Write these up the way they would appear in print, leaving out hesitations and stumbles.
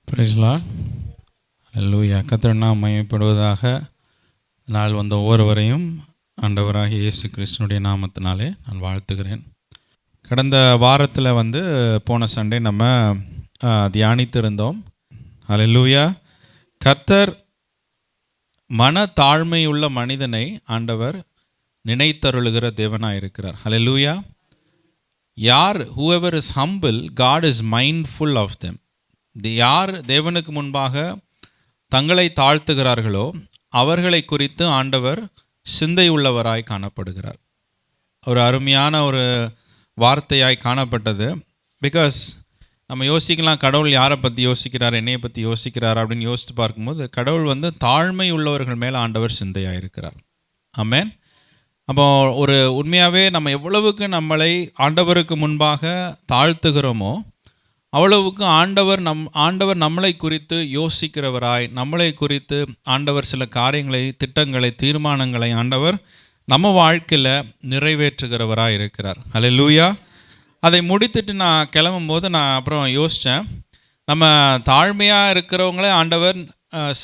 Price Lord. அல்லேலூயா. கர்த்தர் நாமம் மகிமைப்படுவதாக. நாள் வந்த ஒவ்வொருவரையும் ஆண்டவராகிய இயேசு கிறிஸ்துனுடைய நாமத்தினாலே நான் வாழ்த்துகிறேன். கடந்த வாரத்தில் போன சண்டே நம்ம தியானித்திருந்தோம். அல்லேலூயா. கர்த்தர் மன தாழ்மையுள்ள மனிதனை ஆண்டவர் நினைத்தருளுகிற தேவனாக இருக்கிறார். அல்லேலூயா. யார் whoever is humble, God is mindful of them. யார் தேவனுக்கு முன்பாக தங்களை தாழ்த்துகிறார்களோ அவர்களை குறித்து ஆண்டவர் சிந்தை உள்ளவராய் காணப்படுகிறார். ஒரு அருமையான ஒரு வார்த்தையாய் காணப்பட்டது. பிகாஸ் நம்ம யோசிக்கலாம், கடவுள் யாரை பற்றி யோசிக்கிறார், என்னையை பற்றி யோசிக்கிறார் அப்படின்னு யோசித்து பார்க்கும்போது கடவுள் தாழ்மை உள்ளவர்கள் மேலே ஆண்டவர் சிந்தையாக இருக்கிறார். ஆமென். அப்போ ஒரு உண்மையாகவே நம்ம எவ்வளவுக்கு நம்மளை ஆண்டவருக்கு முன்பாக தாழ்த்துகிறோமோ அவ்வளவுக்கு ஆண்டவர் நம்மளை குறித்து யோசிக்கிறவராய், நம்மளை குறித்து ஆண்டவர் சில காரியங்களை, திட்டங்களை, தீர்மானங்களை ஆண்டவர் நம்ம வாழ்க்கையில் நிறைவேற்றுகிறவராய் இருக்கிறார். அல்லேலூயா. அதை முடித்துட்டு நான் கிளம்பும்போது நான் அப்புறம் யோசித்தேன், நம்ம தாழ்மையாக இருக்கிறவங்களே ஆண்டவர்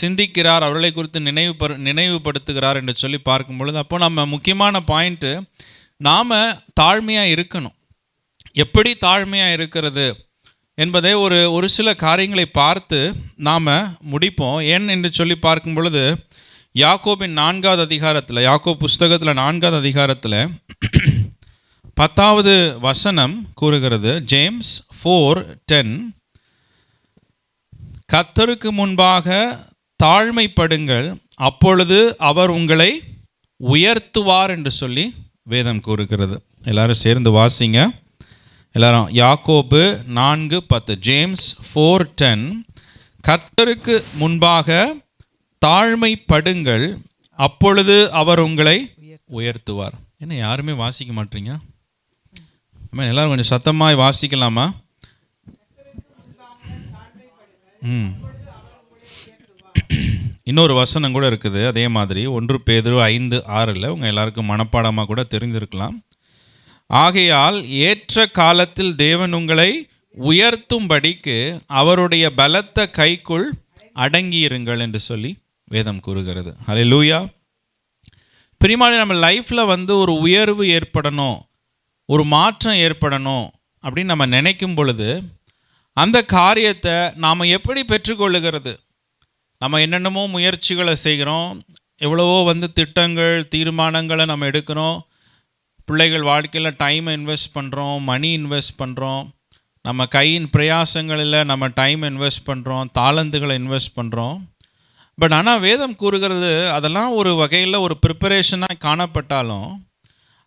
சிந்திக்கிறார், அவர்களை குறித்து நினைவுபடுத்துகிறார் என்று சொல்லி பார்க்கும் பொழுது அப்போ நம்ம முக்கியமான பாயிண்ட்டு, நாம் தாழ்மையாக இருக்கணும். எப்படி தாழ்மையாக இருக்கிறது என்பதை ஒரு சில காரியங்களை பார்த்து நாம் முடிப்போம். ஏன் என்று சொல்லி பார்க்கும் பொழுது யாக்கோபின் 4வது அதிகாரத்தில், யாக்கோப் புஸ்தகத்தில் 4வது அதிகாரத்தில் 10வது வசனம் கூறுகிறது. ஜேம்ஸ் 4:10, கர்த்தருக்கு முன்பாக தாழ்மைப்படுங்கள், அப்பொழுது அவர் உங்களை உயர்த்துவார் என்று சொல்லி வேதம் கூறுகிறது. எல்லாரும் சேர்ந்து வாசிங்க. எல்லாரும் யாக்கோபு 4:10, ஜேம்ஸ் 4:10, கர்த்தருக்கு முன்பாக தாழ்மைப்படுங்கள், அப்பொழுது அவர் உங்களை உயர்த்துவார். என்ன யாருமே வாசிக்க மாட்டீங்க? எல்லாரும் கொஞ்சம் சத்தமாய் வாசிக்கலாமா? இன்னொரு வசனம் கூட இருக்குது அதே மாதிரி, 1 பேதுரு 5:6 உங்கள் எல்லாருக்கும் மனப்பாடமாக கூட தெரிஞ்சிருக்கலாம். ஆகையால் ஏற்ற காலத்தில் தேவன் உங்களை உயர்த்தும்படிக்கு அவருடைய பலத்த கைக்குள் அடங்கியிருங்கள் என்று சொல்லி வேதம் கூறுகிறது. அல்லேலூயா. பிரியமானவர்களே, நம்ம லைஃப்பில் ஒரு உயர்வு ஏற்படணும், ஒரு மாற்றம் ஏற்படணும் அப்படின்னு நம்ம நினைக்கும் பொழுது அந்த காரியத்தை நாம் எப்படி பெற்றுக்கொள்ளுகிறது? நம்ம என்னென்னமோ முயற்சிகளை செய்கிறோம், எவ்வளவோ திட்டங்கள், தீர்மானங்களை நம்ம எடுக்கிறோம், பிள்ளைகள் வாழ்க்கையில் டைமை இன்வெஸ்ட் பண்ணுறோம், மணி இன்வெஸ்ட் பண்ணுறோம், நம்ம கையின் பிரயாசங்களில் நம்ம டைம் இன்வெஸ்ட் பண்ணுறோம், தாளந்துகளை இன்வெஸ்ட் பண்ணுறோம். பட் ஆனால் வேதம் கூறுகிறது அதெல்லாம் ஒரு வகையில் ஒரு ப்ரிப்பரேஷனாக காணப்பட்டாலும்,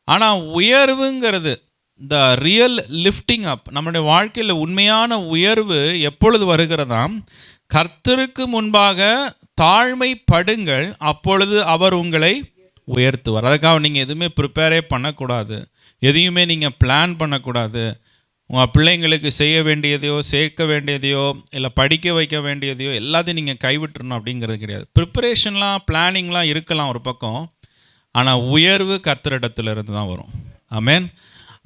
ஆனால் உயர்வுங்கிறது, த ரியல் லிஃப்டிங் அப், நம்முடைய வாழ்க்கையில் உண்மையான உயர்வு எப்பொழுது வருகிறதாம்? கர்த்தருக்கு முன்பாக தாழ்மைப்படுங்கள், அப்பொழுது அவர் உங்களை உயர்த்துவார். அதுக்காக நீங்கள் எதுவுமே ப்ரிப்பேரே பண்ணக்கூடாது, எதையுமே நீங்கள் பிளான் பண்ணக்கூடாது. உங்கள் பிள்ளைங்களுக்கு செய்ய வேண்டியதையோ, சேர்க்க வேண்டியதையோ, இல்லை படிக்க வைக்க வேண்டியதையோ எல்லாத்தையும் நீங்கள் கைவிட்டுறணும் அப்படிங்கிறது கிடையாது. ப்ரிப்பரேஷன்லாம், பிளானிங்லாம் இருக்கலாம் ஒரு பக்கம், ஆனால் உயர்வு கர்த்தரிடத்திலிருந்து தான் வரும். ஆமென்.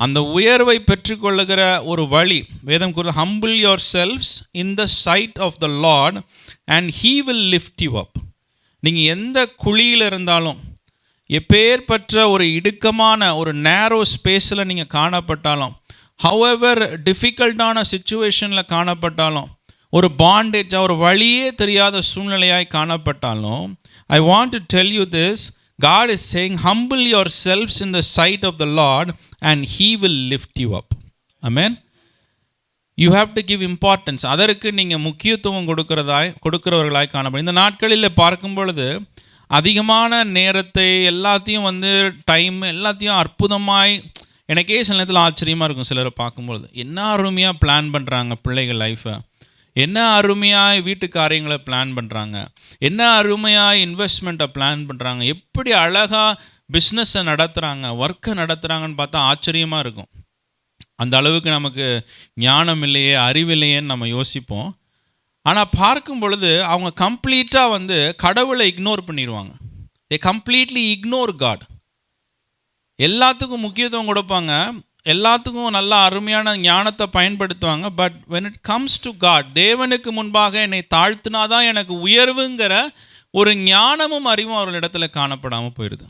அந்த உயர்வை பெற்றுக்கொள்ளுகிற ஒரு வழி வேதம் கூறுது, humble yourselves in the sight of the Lord and he will lift you up. நீங்கள் எந்த குழியில் இருந்தாலும், எப்பேற்பட்ட ஒரு இடுக்கமான ஒரு நேரோ ஸ்பேஸில் நீங்கள் காணப்பட்டாலும், ஹவெவர் டிஃபிகல்ட்டான சுச்சுவேஷனில் காணப்பட்டாலும், ஒரு பாண்டேஜாக, ஒரு வழியே தெரியாத சூழ்நிலையாய் காணப்பட்டாலும், I want to tell you this, God is saying, humble yourselves in the sight of the Lord and he will lift you up. Amen. You have to give importance. அதற்கு நீங்கள் முக்கியத்துவம் கொடுக்கிறவர்களாய் காணப்படும். இந்த நாட்களில் பார்க்கும் பொழுது அதிகமான நேரத்தை எல்லாத்தையும் டைம் எல்லாத்தையும் அற்புதமாய், எனக்கே சில நேரத்தில் ஆச்சரியமாக இருக்கும் சிலரை பார்க்கும்பொழுது, என்ன அருமையாக பிளான் பண்ணுறாங்க பிள்ளைகள் லைஃப்பை, என்ன அருமையாக வீட்டு காரியங்களை பிளான் பண்ணுறாங்க, என்ன அருமையாக இன்வெஸ்ட்மெண்ட்டை பிளான் பண்ணுறாங்க, எப்படி அழகாக பிஸ்னஸை நடத்துகிறாங்க, ஒர்க்கை நடத்துகிறாங்கன்னு பார்த்தா ஆச்சரியமாக இருக்கும். அந்த அளவுக்கு நமக்கு ஞானம் இல்லையே, அறிவில்லையேன்னு நம்ம யோசிப்போம். ஆனால் பார்க்கும் பொழுது அவங்க கம்ப்ளீட்டாக கடவுளை இக்னோர் பண்ணிடுவாங்க. தே கம்ப்ளீட்லி இக்னோர் காட். எல்லாத்துக்கும் முக்கியத்துவம் கொடுப்பாங்க, எல்லாத்துக்கும் நல்ல அருமையான ஞானத்தை பயன்படுத்துவாங்க. But when it comes to God, தேவனுக்கு முன்பாக என்னை தாழ்த்தினாதான் எனக்கு உயர்வுங்கிற ஒரு ஞானமும் அறிவும் அவர்களிடத்துல காணப்படாமல் போயிடுது.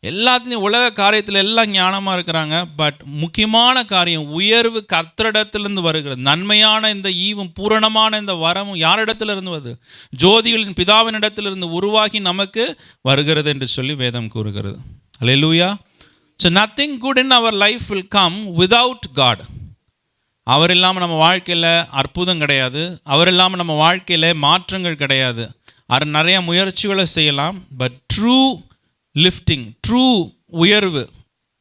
எல்லாத்துலேயும் உலக காரியத்தில் எல்லாம் ஞானமாக இருக்கிறாங்க. பட் முக்கியமான காரியம் உயர்வு கர்த்தரிடத்திலிருந்து வருகிறது. நன்மையான இந்த ஈவும் பூரணமான இந்த வரமும் யாரிடத்திலிருந்து வருது? ஜோதிகளின் பிதாவினிடத்திலிருந்து உருவாகி நமக்கு வருகிறது என்று சொல்லி வேதம் கூறுகிறது. அல்லேலூயா. So nothing good in our life will come without God. அவர் இல்லாமல் நம்ம வாழ்க்கையில் அற்புதம் கிடையாது. அவர் இல்லாமல் நம்ம வாழ்க்கையில் மாற்றங்கள் கிடையாது. அது நிறைய முயற்சிகளை செய்யலாம். பட் ட்ரூ லிஃப்டிங், ட்ரூ உயர்வு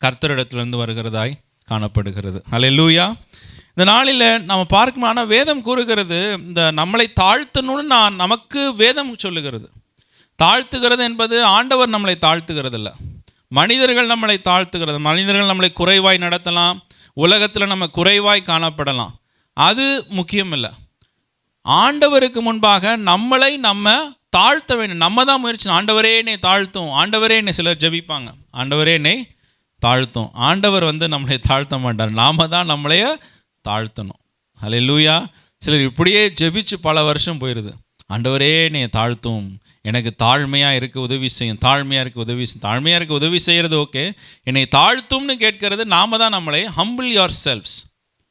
கர்த்தரிடத்திலிருந்து வருகிறதாய் காணப்படுகிறது. அல்லேலூயா. இந்த நாளில் நம்ம பார்க்கணும். ஆனால் வேதம் கூறுகிறது இந்த நம்மளை தாழ்த்தணும்னு நமக்கு வேதம் சொல்லுகிறது. தாழ்த்துகிறது என்பது ஆண்டவர் நம்மளை தாழ்த்துகிறது இல்லை, மனிதர்கள் நம்மளை தாழ்த்துகிறது. மனிதர்கள் நம்மளை குறைவாய் நடத்தலாம், உலகத்தில் நம்ம குறைவாய் காணப்படலாம். அது முக்கியம் இல்லை. ஆண்டவருக்கு முன்பாக நம்மளை நம்ம தாழ்த்த வேண்டும். நம்ம தான் முயற்சி. ஆண்டவரே என்னை தாழ்த்தும், ஆண்டவரே என்னை சிலர் ஜெபிப்பாங்க, ஆண்டவரே என்னை தாழ்த்தும். ஆண்டவர் நம்மளை தாழ்த்த மாட்டார், நாம தான் நம்மளைய தாழ்த்தணும். அல்லேலூயா. சிலர் இப்படியே ஜெபிச்சு பல வருஷம் போயிடுது. ஆண்டவரே என்னை தாழ்த்தும், எனக்கு தாழ்மையாக இருக்க உதவி செய்யும், தாழ்மையாக இருக்க உதவி செய்யும். தாழ்மையாக இருக்க உதவி செய்கிறது ஓகே, என்னை தாழ்த்தும்னு கேட்கிறது நாம தான் நம்மளை ஹம்பிள் யோர் செல்ஃப்ஸ்.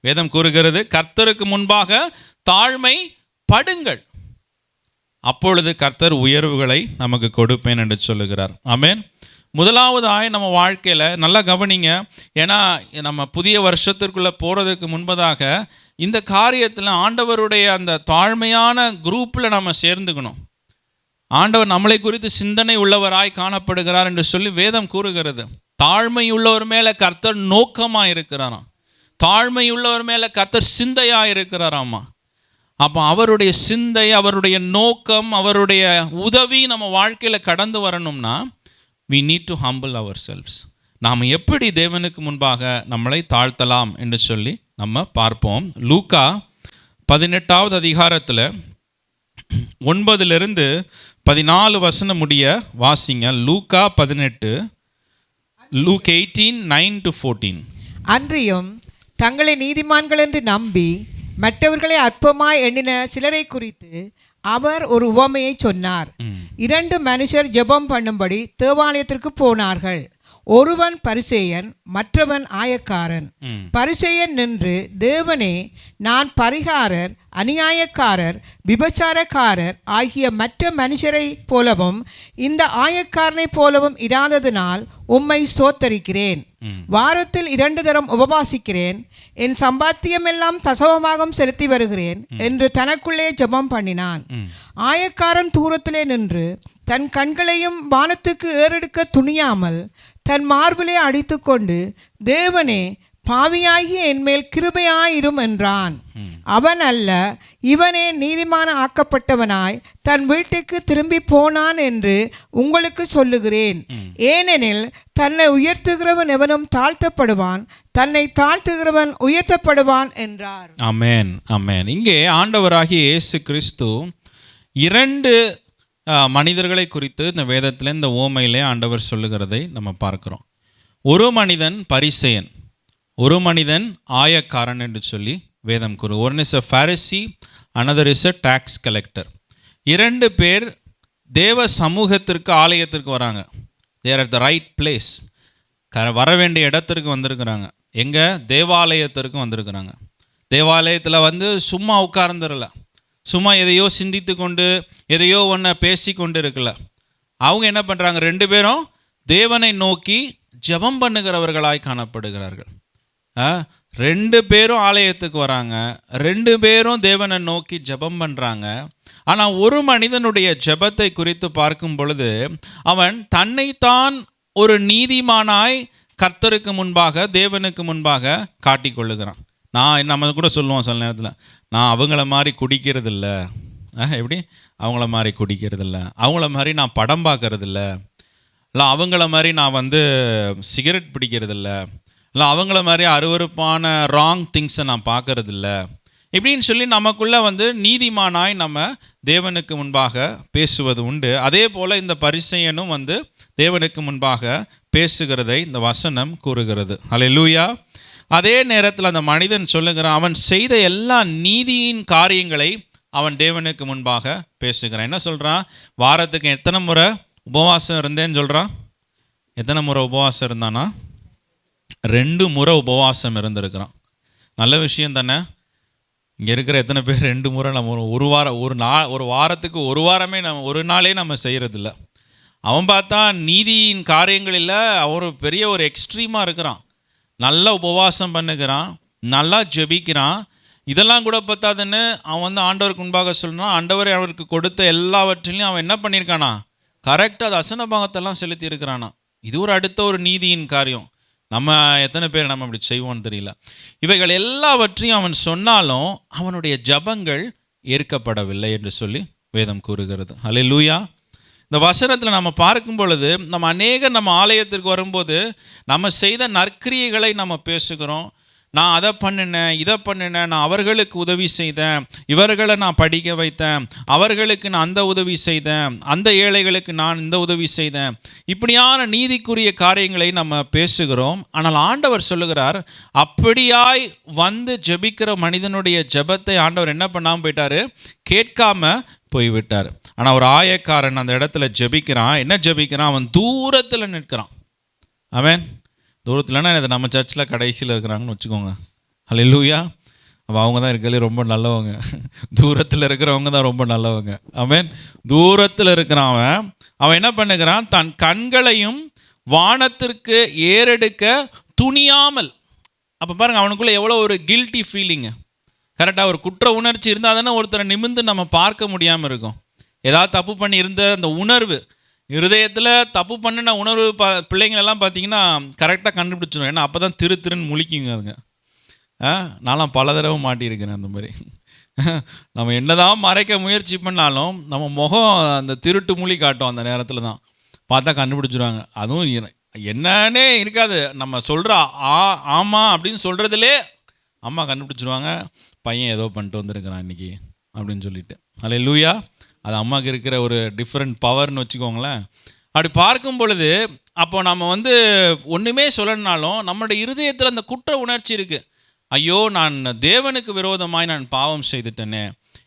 வேதம் கூறுகிறது கர்த்தருக்கு முன்பாக தாழ்மை படுங்கள், அப்பொழுது கர்த்தர் உயர்வுகளை நமக்கு கொடுப்பேன் என்று சொல்லுகிறார். ஆமென். முதலாவதாய் நம்ம வாழ்க்கையில் நல்லா கவனிங்க. ஏன்னா நம்ம புதிய வருஷத்திற்குள்ளே போகிறதுக்கு முன்பதாக இந்த காரியத்தில் ஆண்டவருடைய அந்த தாழ்மையான குரூப்பில் நம்ம சேர்ந்துக்கணும். ஆண்டவர் நம்மளை குறித்து சிந்தனை உள்ளவராய் காணப்படுகிறார் என்று சொல்லி வேதம் கூறுகிறது. தாழ்மை உள்ளவர் மேலே கர்த்தர் நோக்கமாக இருக்கிறாராம், தாழ்மை உள்ளவர் மேலே கர்த்தர் சிந்தையாக இருக்கிறாராம்மா. அப்போ அவருடைய சிந்தை, அவருடைய நோக்கம், அவருடைய உதவி நம்ம வாழ்க்கையில் கடந்து வரணும்னா we need to humble ourselves. நாம் எப்படி தேவனுக்கு முன்பாக நம்மளை தாழ்த்தலாம் என்று சொல்லி நம்ம பார்ப்போம். லூக்கா 18வது அதிகாரத்தில் 9-14 வசனம் முடிய வாசிங்க. லூக்கா 18, லூக் 18:9-14. அன்றியும் தங்களை நீதிமான்கள் என்று நம்பி மற்றவர்களை அற்பமாய் எண்ணின சிலரை குறித்து அவர் ஒரு உவமையை சொன்னார். 2 மனுஷர் ஜெபம் பண்ணும்படி தேவாலயத்திற்கு போனார்கள். ஒருவன் பரிசேயன், மற்றவன் ஆயக்காரன். பரிசேயன் நின்று, தேவனே, நான் பரிகாரர், அநியாயக்காரர், விபச்சாரக்காரர் ஆகிய மற்ற மனுஷரை போலவும் இந்த ஆயக்காரனை போலவும் இராததினால் உம்மை ஸ்தோத்தரிக்கிறேன். வாரத்தில் 2 தரம் உபவாசிக்கிறேன். என் சம்பாத்தியமெல்லாம் தசமபாகம் செலுத்தி வருகிறேன் என்று தனக்குள்ளே ஜெபம் பண்ணினான். ஆயக்காரன் தூரத்திலே நின்று தன் கண்களையும் வானத்துக்கு ஏறெடுக்க துணியாமல் தன் மார்பிலே அடித்து கொண்டு, தேவனே, பாவியாகிய என்மேல் கிருபையாயிரும் என்றான். அவன் அல்ல, இவனே நீதிமான ஆக்கப்பட்டவனாய் தன் வீட்டுக்கு திரும்பி போனான் என்று உங்களுக்கு சொல்லுகிறேன். ஏனெனில் தன்னை உயர்த்துகிறவன் எவனும் தாழ்த்தப்படுவான், தன்னை தாழ்த்துகிறவன் உயர்த்தப்படுவான் என்றார். ஆமென், ஆமென். இங்கே ஆண்டவராகிய இயேசு கிறிஸ்து 2 மனிதர்களை குறித்து இந்த வேதத்தில் இந்த ஓமையிலே ஆண்டவர் சொல்லுகிறதை நம்ம பார்க்கிறோம். ஒரு மனிதன் பரிசேயன், ஒரு மனிதன் ஆயக்காரன் என்று சொல்லி வேதம் கூறு. One is a Pharisee, another is a tax collector. 2 பேர் தேவ சமூகத்திற்கு, ஆலயத்திற்கு வராங்க. They're at the right place. வர வேண்டிய இடத்திற்கு வந்திருக்கிறாங்க. எங்கே? தேவாலயத்திற்கு வந்திருக்கிறாங்க. தேவாலயத்தில் சும்மா உட்கார்ந்துடல, சும்மா எதையோ சிந்தித்து கொண்டு எதையோ ஒன்று பேசி கொண்டு இருக்கல. அவங்க என்ன பண்ணுறாங்க? 2 பேரும் தேவனை நோக்கி ஜெபம் பண்ணுகிறவர்களாய் காணப்படுகிறார்கள். 2 பேரும் ஆலயத்துக்கு வராங்க, 2 பேரும் தேவனை நோக்கி ஜெபம் பண்ணுறாங்க. ஆனால் ஒரு மனிதனுடைய ஜெபத்தை குறித்து பார்க்கும் பொழுது அவன் தன்னைத்தான் ஒரு நீதிமானாய் கர்த்தருக்கு முன்பாக, தேவனுக்கு முன்பாக காட்டிக்கொள்ளுகிறான். நம்ம கூட சொல்லுவோம் சில நேரத்தில், நான் அவங்கள மாதிரி குடிக்கிறதில்ல. எப்படி? அவங்கள மாதிரி குடிக்கிறதில்ல, அவங்கள மாதிரி நான் படம் பார்க்கறதில்ல, இல்லை அவங்கள மாதிரி நான் சிகரெட் பிடிக்கிறதில்ல, இல்லை அவங்கள மாதிரி அருவருப்பான ராங் திங்ஸை நான் பார்க்கறதில்ல. இப்படின்னு சொல்லி நமக்குள்ள வந்து நீதிமானாய் நம்ம தேவனுக்கு முன்பாக பேசுவது உண்டு. அதே போல் இந்த பரிசேயனும் வந்து தேவனுக்கு முன்பாக பேசுகிறதை இந்த வசனம் கூறுகிறது. அல்லேலூயா. அதே நேரத்தில் அந்த மனிதன் சொல்லுகிறான், அவன் செய்த எல்லா நீதியின் காரியங்களை அவன் தேவனுக்கு முன்பாக பேசுகிறான். என்ன சொல்கிறான்? வாரத்துக்கு எத்தனை முறை உபவாசம் இருந்தேன்னு சொல்கிறான். எத்தனை முறை உபவாசம் இருந்தானா? 2 முறை உபவாசம் இருந்திருக்கிறான். நல்ல விஷயம் தானே. இங்கே இருக்கிற எத்தனை பேர் 2 முறை நம்ம ஒரு வாரத்துக்கு ஒரு வாரமே நம்ம ஒரு நாளே நம்ம செய்கிறதில்ல. அவன் பார்த்தா நீதியின் காரியங்களில் அவன் பெரிய ஒரு எக்ஸ்ட்ரீமாக இருக்கிறான். நல்லா உபவாசம் பண்ணுகிறான், நல்லா ஜெபிக்கிறான். இதெல்லாம் கூட பார்த்தாதுன்னு அவன் வந்து ஆண்டவருக்கு முன்பாக சொல்லணும். ஆண்டவர் அவருக்கு கொடுத்த எல்லாவற்றிலையும் அவன் என்ன பண்ணியிருக்கானா? கரெக்டாக அது அசன பாகத்தெல்லாம் செலுத்தி இருக்கிறானா. இது ஒரு அடுத்த ஒரு நீதியின் காரியம். நம்ம எத்தனை பேர் நம்ம இப்படி செய்வோம்னு தெரியல. இவைகள் எல்லாவற்றையும் அவன் சொன்னாலும் அவனுடைய ஜபங்கள் ஏற்கப்படவில்லை என்று சொல்லி வேதம் கூறுகிறது. அல்லேலூயா. இந்த வசனத்தில் நம்ம பார்க்கும் பொழுது நம்ம ஆலயத்திற்கு வரும்போது நம்ம செய்த நற்கிரியைகளை நம்ம பேசுகிறோம். நான் அதை பண்ணினேன், இதை பண்ணினேன், நான் அவர்களுக்கு உதவி செய்தேன், இவர்களை நான் படிக்க வைத்தேன், அவர்களுக்கு நான் அந்த உதவி செய்தேன், அந்த ஏழைகளுக்கு நான் இந்த உதவி செய்தேன், இப்படியான நீதிக்குரிய காரியங்களை நம்ம பேசுகிறோம். ஆனால் ஆண்டவர் சொல்லுகிறார், அப்படியாய் வந்து ஜெபிக்கிற மனிதனுடைய ஜெபத்தை ஆண்டவர் என்ன பண்ணாமல் போயிட்டார்? கேட்காம போய்விட்டார். ஆனால் ஒரு ஆயக்காரன் அந்த இடத்துல ஜெபிக்கிறான். என்ன ஜெபிக்கிறான்? அவன் தூரத்தில் நிற்கிறான். அவன் தூரத்தில்னா இது நம்ம சர்ச்சில் கடைசியில் இருக்கிறாங்கன்னு வச்சுக்கோங்க. அல்லேலூயா. அப்போ அவங்க தான் இருக்கிறதுலே ரொம்ப நல்லவங்க. தூரத்தில் இருக்கிறவங்க தான் ரொம்ப நல்லவங்க. அவன் தூரத்தில் இருக்கிறான். அவன் என்ன பண்ணுகிறான்? தன் கண்களையும் வானத்திற்கு ஏறெடுக்க துணியாமல். அப்போ பாருங்கள், அவனுக்குள்ளே எவ்வளோ ஒரு கில்ட்டி ஃபீலிங்கு. கரெக்டாக ஒரு குற்ற உணர்ச்சி இருந்தால் தானே ஒருத்தரை நிமிர்ந்து நம்ம பார்க்க முடியாமல் இருக்கும். ஏதாவது தப்பு பண்ணி இருந்த அந்த உணர்வு இருதயத்தில் தப்பு பண்ணின உணர்வு பிள்ளைங்களெல்லாம் பார்த்தீங்கன்னா கரெக்டாக கண்டுபிடிச்சிடும். ஏன்னா அப்போ தான் திருன்னு முழிக்குங்க அதுங்க. நான்லாம் பல தடவை மாட்டியிருக்கிறேன் அந்த மாதிரி. நம்ம என்னதான் மறைக்க முயற்சி பண்ணாலும் நம்ம முகம் அந்த திருட்டு மொழி காட்டும். அந்த நேரத்தில் தான் பார்த்தா கண்டுபிடிச்சிடுவாங்க. அதுவும் என்னன்னே இருக்காது. நம்ம சொல்கிற ஆமாம் அப்படின்னு சொல்கிறதுலே அம்மா கண்டுபிடிச்சிடுவாங்க, பையன் ஏதோ பண்ணிட்டு வந்திருக்கிறான் இன்றைக்கி அப்படின்னு சொல்லிட்டு. அல்லேலூயா. அது அம்மாவுக்கு இருக்கிற ஒரு டிஃப்ரெண்ட் பவர்னு வச்சுக்கோங்களேன். அப்படி பார்க்கும் பொழுது அப்போ நம்ம வந்து ஒன்றுமே சொல்லணுனாலும் நம்மளுடைய இருதயத்தில் அந்த குற்ற உணர்ச்சி இருக்குது. ஐயோ, நான் தேவனுக்கு விரோதமாய் நான் பாவம் செய்துட்டேனே,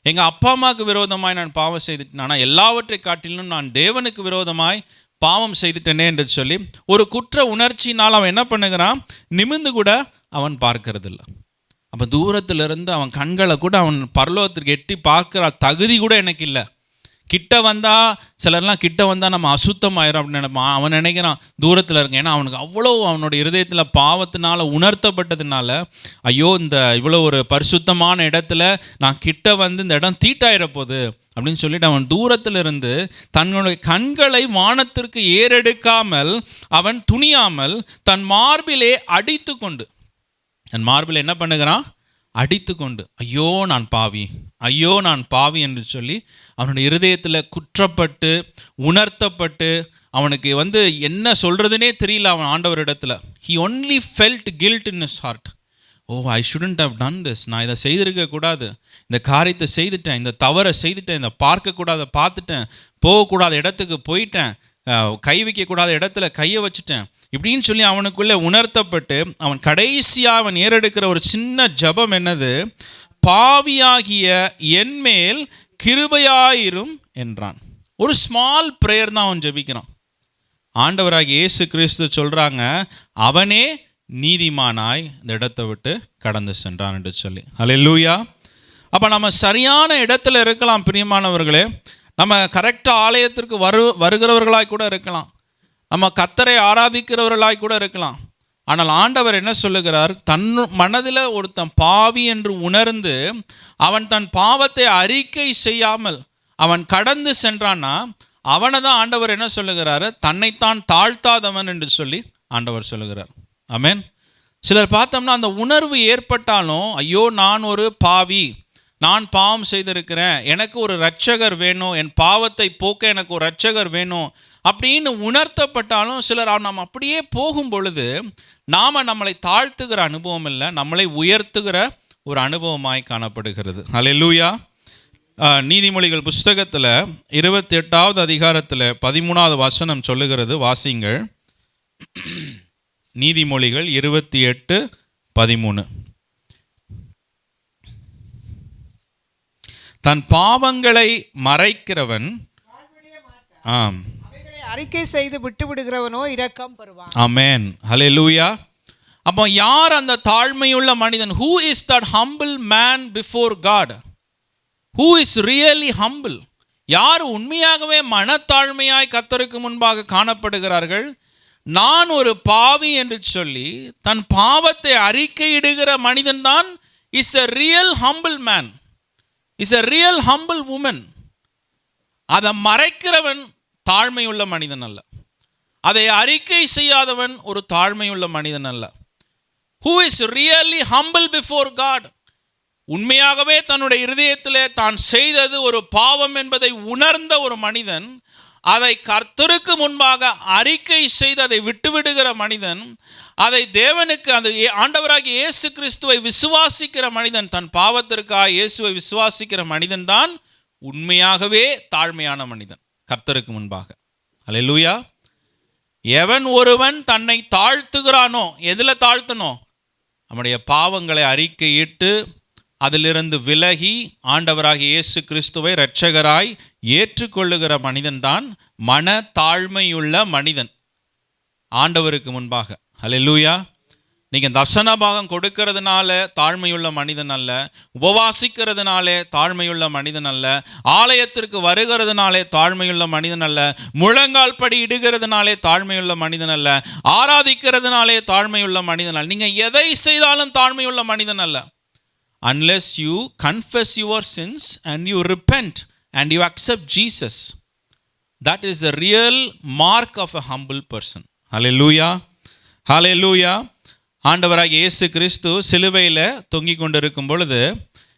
எங்கள் அப்பா அம்மாவுக்கு விரோதமாய் நான் பாவம் செய்துட்டேன், ஆனால் எல்லாவற்றை காட்டிலும் நான் தேவனுக்கு விரோதமாய் பாவம் செய்துட்டேனே என்று சொல்லி ஒரு குற்ற உணர்ச்சினால் அவன் என்ன பண்ணுகிறான்? நிமிர்ந்து கூட அவன் பார்க்கறதில்ல. அப்போ தூரத்திலிருந்து அவன் கண்களை கூட அவன் பரலோகத்திற்கு எட்டி பார்க்குற தகுதி கூட எனக்கு இல்லை. கிட்ட வந்தால் சிலர்லாம் கிட்ட வந்தால் நம்ம அசுத்தமாயிரும் அப்படின்னு நினைப்பான். அவன் நினைக்கிறான் தூரத்தில் இருக்க. ஏன்னா அவனுக்கு அவ்வளோ அவனுடைய இருதயத்தில் பாவத்தினால உணர்த்தப்பட்டதுனால, ஐயோ இந்த இவ்வளோ ஒரு பரிசுத்தமான இடத்துல நான் கிட்ட வந்து இந்த இடம் தீட்டாயிட போகுது அப்படின்னு சொல்லிட்டு அவன் தூரத்தில் இருந்து தன்னுடைய கண்களை வானத்திற்கு ஏறெடுக்காமல் அவன் துணியாமல் தன் மார்பிலே அடித்து கொண்டு, தன் மார்பில் என்ன பண்ணுகிறான்? அடித்து கொண்டு, ஐயோ நான் பாவி, ஐயோ நான் பாவி என்று சொல்லி அவனுடைய இருதயத்தில் குற்றப்பட்டு உணர்த்தப்பட்டு அவனுக்கு வந்து என்ன சொல்கிறதுனே தெரியல. அவன் ஆண்டவரிடத்தில் he only felt guilt in his heart. I shouldn't have done this. நான் இதை செய்திருக்கக்கூடாது, இந்த காரியத்தை செய்துட்டேன், இந்த தவறை செய்துட்டேன், இந்த பார்க்கக்கூடாத பார்த்துட்டேன், போகக்கூடாத இடத்துக்கு போயிட்டேன், கை வைக்கக்கூடாத இடத்துல கையை வச்சுட்டேன் இப்படின்னு சொல்லி அவனுக்குள்ளே உணர்த்தப்பட்டு அவன் கடைசியாக அவன் ஏறெடுக்கிற ஒரு சின்ன ஜபம் என்னது? பாவியாகிய என்மேல் கிருபையாயிரும் என்றான். ஒரு ஸ்மால் ப்ரேயர் தான் அவன் ஜபிக்கிறான். ஆண்டவராகிய இயேசு கிறிஸ்து சொல்கிறாங்க, அவனே நீதிமானாய் இந்த இடத்தை விட்டு கடந்து சென்றான் என்று சொல்லி. அல்லேலூயா. அப்போ நம்ம சரியான இடத்துல இருக்கலாம் பிரியமானவர்களே. நம்ம கரெக்டாக ஆலயத்திற்கு வருகிறவர்களாய் கூட இருக்கலாம், நம்ம கர்த்தரை ஆராதிக்கிறவர்களாய் கூட இருக்கலாம். ஆனால் ஆண்டவர் என்ன சொல்லுகிறார்? தன் மனதில் ஒருத்தன் பாவி என்று உணர்ந்து அவன் தன் பாவத்தை அறிக்கை செய்யாமல் அவன் கடந்து சென்றான்னா அவனை தான் ஆண்டவர் என்ன சொல்லுகிறாரு? தன்னைத்தான் தாழ்த்தாதவன் என்று சொல்லி ஆண்டவர் சொல்லுகிறார். ஆமென். சிலர் பார்த்தோம்னா அந்த உணர்வு ஏற்பட்டாலும், ஐயோ நான் ஒரு பாவி, நான் பாவம் செய்திருக்கிறேன், எனக்கு ஒரு இரட்சகர் வேணும், என் பாவத்தை போக்க எனக்கு ஒரு இரட்சகர் வேணும் அப்படின்னு உணர்த்தப்பட்டாலும் சிலர் நாம் அப்படியே போகும் பொழுது நாம் நம்மளை தாழ்த்துகிற அனுபவம் இல்லை, நம்மளை உயர்த்துகிற ஒரு அனுபவமாய் காணப்படுகிறது. ஹல்லேலூயா. நீதிமொழிகள் புஸ்தகத்தில் 28வது அதிகாரத்தில் 13வது வசனம் சொல்லுகிறது, வாசிங்கள். நீதிமொழிகள் 28:13. தன் பாவங்களை மறைக்கிறவன் அறிக்கை செய்து விட்டு விடுகிறவனோ இரக்கம் பெறுவான். ஆமென். ஹல்லேலூயா. அப்போ யார் அந்த தாழ்மையுள்ள மனிதன்? Who is that humble man before God? Who is really humble? யார் உண்மையாகவே மனத்தாழ்மையாய் கர்த்தருக்கு முன்பாக காணப்படுகிறார்கள்? நான் ஒரு பாவி என்று சொல்லி தன் பாவத்தை அறிக்கையிடுகிற மனிதன் தான் is a real humble man, is a real humble woman. அதை மறைக்கிறவன் தாழ்மையுள்ள மனிதன் அல்ல. அதை அறிக்கை செய்யாதவன் ஒரு தாழ்மையுள்ள மனிதன் அல்ல. Who is really humble before God? உண்மையாகவே தன்னுடைய இருதயத்திலே தான் செய்தது ஒரு பாவம் என்பதை உணர்ந்த ஒரு மனிதன், அதை கர்த்தருக்கு முன்பாக அறிக்கை செய்து அதை விட்டுவிடுகிற மனிதன், அதை தேவனுக்கு அந்த ஆண்டவராகிய இயேசு கிறிஸ்துவை விசுவாசிக்கிற மனிதன், தன் பாவத்திற்காக இயேசுவை விசுவாசிக்கிற மனிதன் தான் உண்மையாகவே தாழ்மையான மனிதன் கர்த்தருக்கு முன்பாக. ஹல்லேலூயா. எவன் ஒருவன் தன்னை தாழ்த்துகிறானோ, எதில் தாழ்த்தனோ? நம்முடைய பாவங்களை அறிக்கையிட்டு அதிலிருந்து விலகி ஆண்டவராகிய இயேசு கிறிஸ்துவை இரட்சகராய் ஏற்றுக்கொள்ளுகிற மனிதன்தான் மன தாழ்மையுள்ள மனிதன் ஆண்டவருக்கு முன்பாக. ஹல்லேலூயா. நீங்கள் தர்சன பாகம் கொடுக்கறதுனால தாழ்மையுள்ள மனிதன் அல்ல, உபவாசிக்கிறதுனாலே தாழ்மையுள்ள மனிதன் அல்ல, ஆலயத்திற்கு வருகிறதுனாலே தாழ்மையுள்ள மனிதன் அல்ல, முழங்கால் படி இடுகிறதுனாலே தாழ்மையுள்ள மனிதன் அல்ல, ஆராதிக்கிறதுனாலே தாழ்மையுள்ள மனிதன் அல்ல. நீங்கள் எதை செய்தாலும் தாழ்மையுள்ள மனிதன் அல்ல. Unless you confess your sins and you repent and you accept Jesus, that is the real mark of a humble person. Hallelujah. Hallelujah. ஆண்டவராகிய இயேசு கிறிஸ்து சிலுவையில் தொங்கிக் கொண்டிருக்கும் பொழுது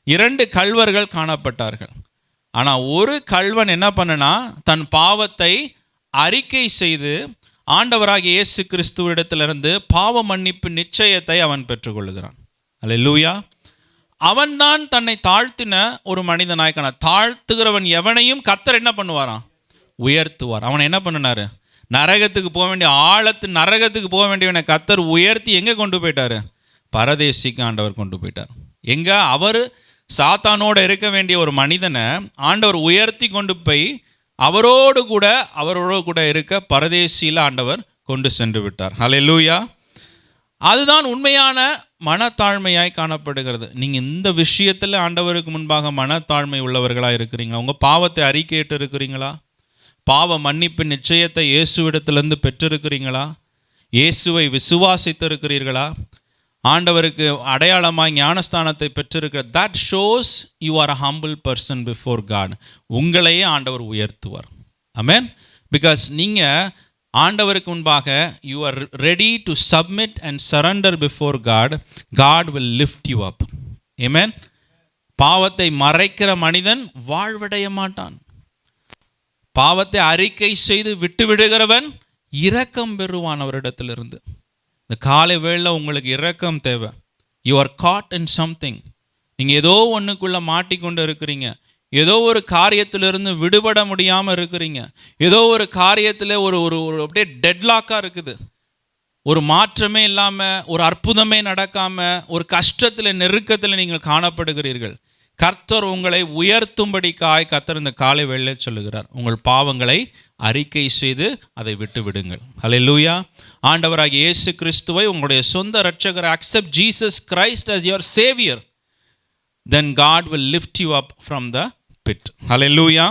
2 கள்வர்கள் காணப்பட்டார்கள். ஆனால் ஒரு கள்வன் என்ன பண்ணனா, தன் பாவத்தை அறிக்கை செய்து ஆண்டவராகிய இயேசு கிறிஸ்துவிடத்திலிருந்து பாவ மன்னிப்பு நிச்சயத்தை அவன் பெற்றுக்கொள்கிறான். அல்லேலூயா. அவன்தான் தன்னை தாழ்த்தின ஒரு மனிதனாய் காண. தாழ்த்துகிறவன் எவனையும் கர்த்தர் என்ன பண்ணுவாராம்? உயர்த்துவார். அவனை என்ன பண்ணினாரு? நரகத்துக்கு போக வேண்டிய நரகத்துக்கு போக வேண்டியவனை கர்த்தர் உயர்த்தி எங்கே கொண்டு போயிட்டாரு? பரதேசிக்கு ஆண்டவர் கொண்டு போயிட்டார். எங்கே? அவர் சாத்தானோடு இருக்க வேண்டிய ஒரு மனிதனை ஆண்டவர் உயர்த்தி கொண்டு போய் அவரோடு கூட இருக்க பரதேசியில் ஆண்டவர் கொண்டு சென்று விட்டார். ஹல்லேலூயா. அதுதான் உண்மையான மனத்தாழ்மையாய் காணப்படுகிறது. நீங்கள் இந்த விஷயத்தில் ஆண்டவருக்கு முன்பாக மனத்தாழ்மை உள்ளவர்களாக இருக்கிறீங்களா? உங்கள் பாவத்தை அறிக்கையிட்டு இருக்கிறீங்களா? பாவ மன்னிப்பு நிச்சயத்தை இயேசுவிடத்திலிருந்து பெற்றிருக்கிறீங்களா? இயேசுவை விசுவாசித்து இருக்கிறீர்களா? ஆண்டவருக்கு அடையாளமாய் ஞானஸ்தானத்தை பெற்றிருக்கிற that shows you are a humble person before God. உங்களையே ஆண்டவர் உயர்த்துவார். ஆமென். பிகாஸ் நீங்கள் ஆண்டவருக்கு முன்பாக you are ready to submit and surrender before God. God will lift you up. Amen. பாவத்தை மறைக்கிற மனிதன் வாழ்வடைய மாட்டான். பாவத்தை அறிக்கை செய்து விட்டு விடுகிறவன் இரக்கம் பெறுவான் அவரிடத்திலிருந்து. இந்த காலை வேளையில் உங்களுக்கு இரக்கம் தேவை. You are caught in something. நீங்கள் ஏதோ ஒன்றுக்குள்ளே மாட்டிக்கொண்டு இருக்கிறீங்க. ஏதோ ஒரு காரியத்திலிருந்து விடுபட முடியாமல் இருக்கிறீங்க. ஏதோ ஒரு காரியத்தில் ஒரு அப்படியே டெட்லாக்காக இருக்குது. ஒரு மாற்றமே இல்லாமல், ஒரு அற்புதமே நடக்காமல், ஒரு கஷ்டத்தில் நெருக்கத்தில் நீங்கள் காணப்படுகிறீர்கள். கர்த்தர் உங்களை உயர்த்தும்படிக்காய் கர்த்தர் இந்த காலை வேளையில் சொல்லுகிறார். உங்கள் பாவங்களை அறிக்கை செய்து அதை விட்டு விடுங்கள். ஹல்லேலூயா. ஆண்டவராகிய இயேசு கிறிஸ்துவை உங்களுடைய சொந்த இரட்சகர், accept Jesus Christ as your savior, then God will lift you up from the pit. ஹல்லேலூயா.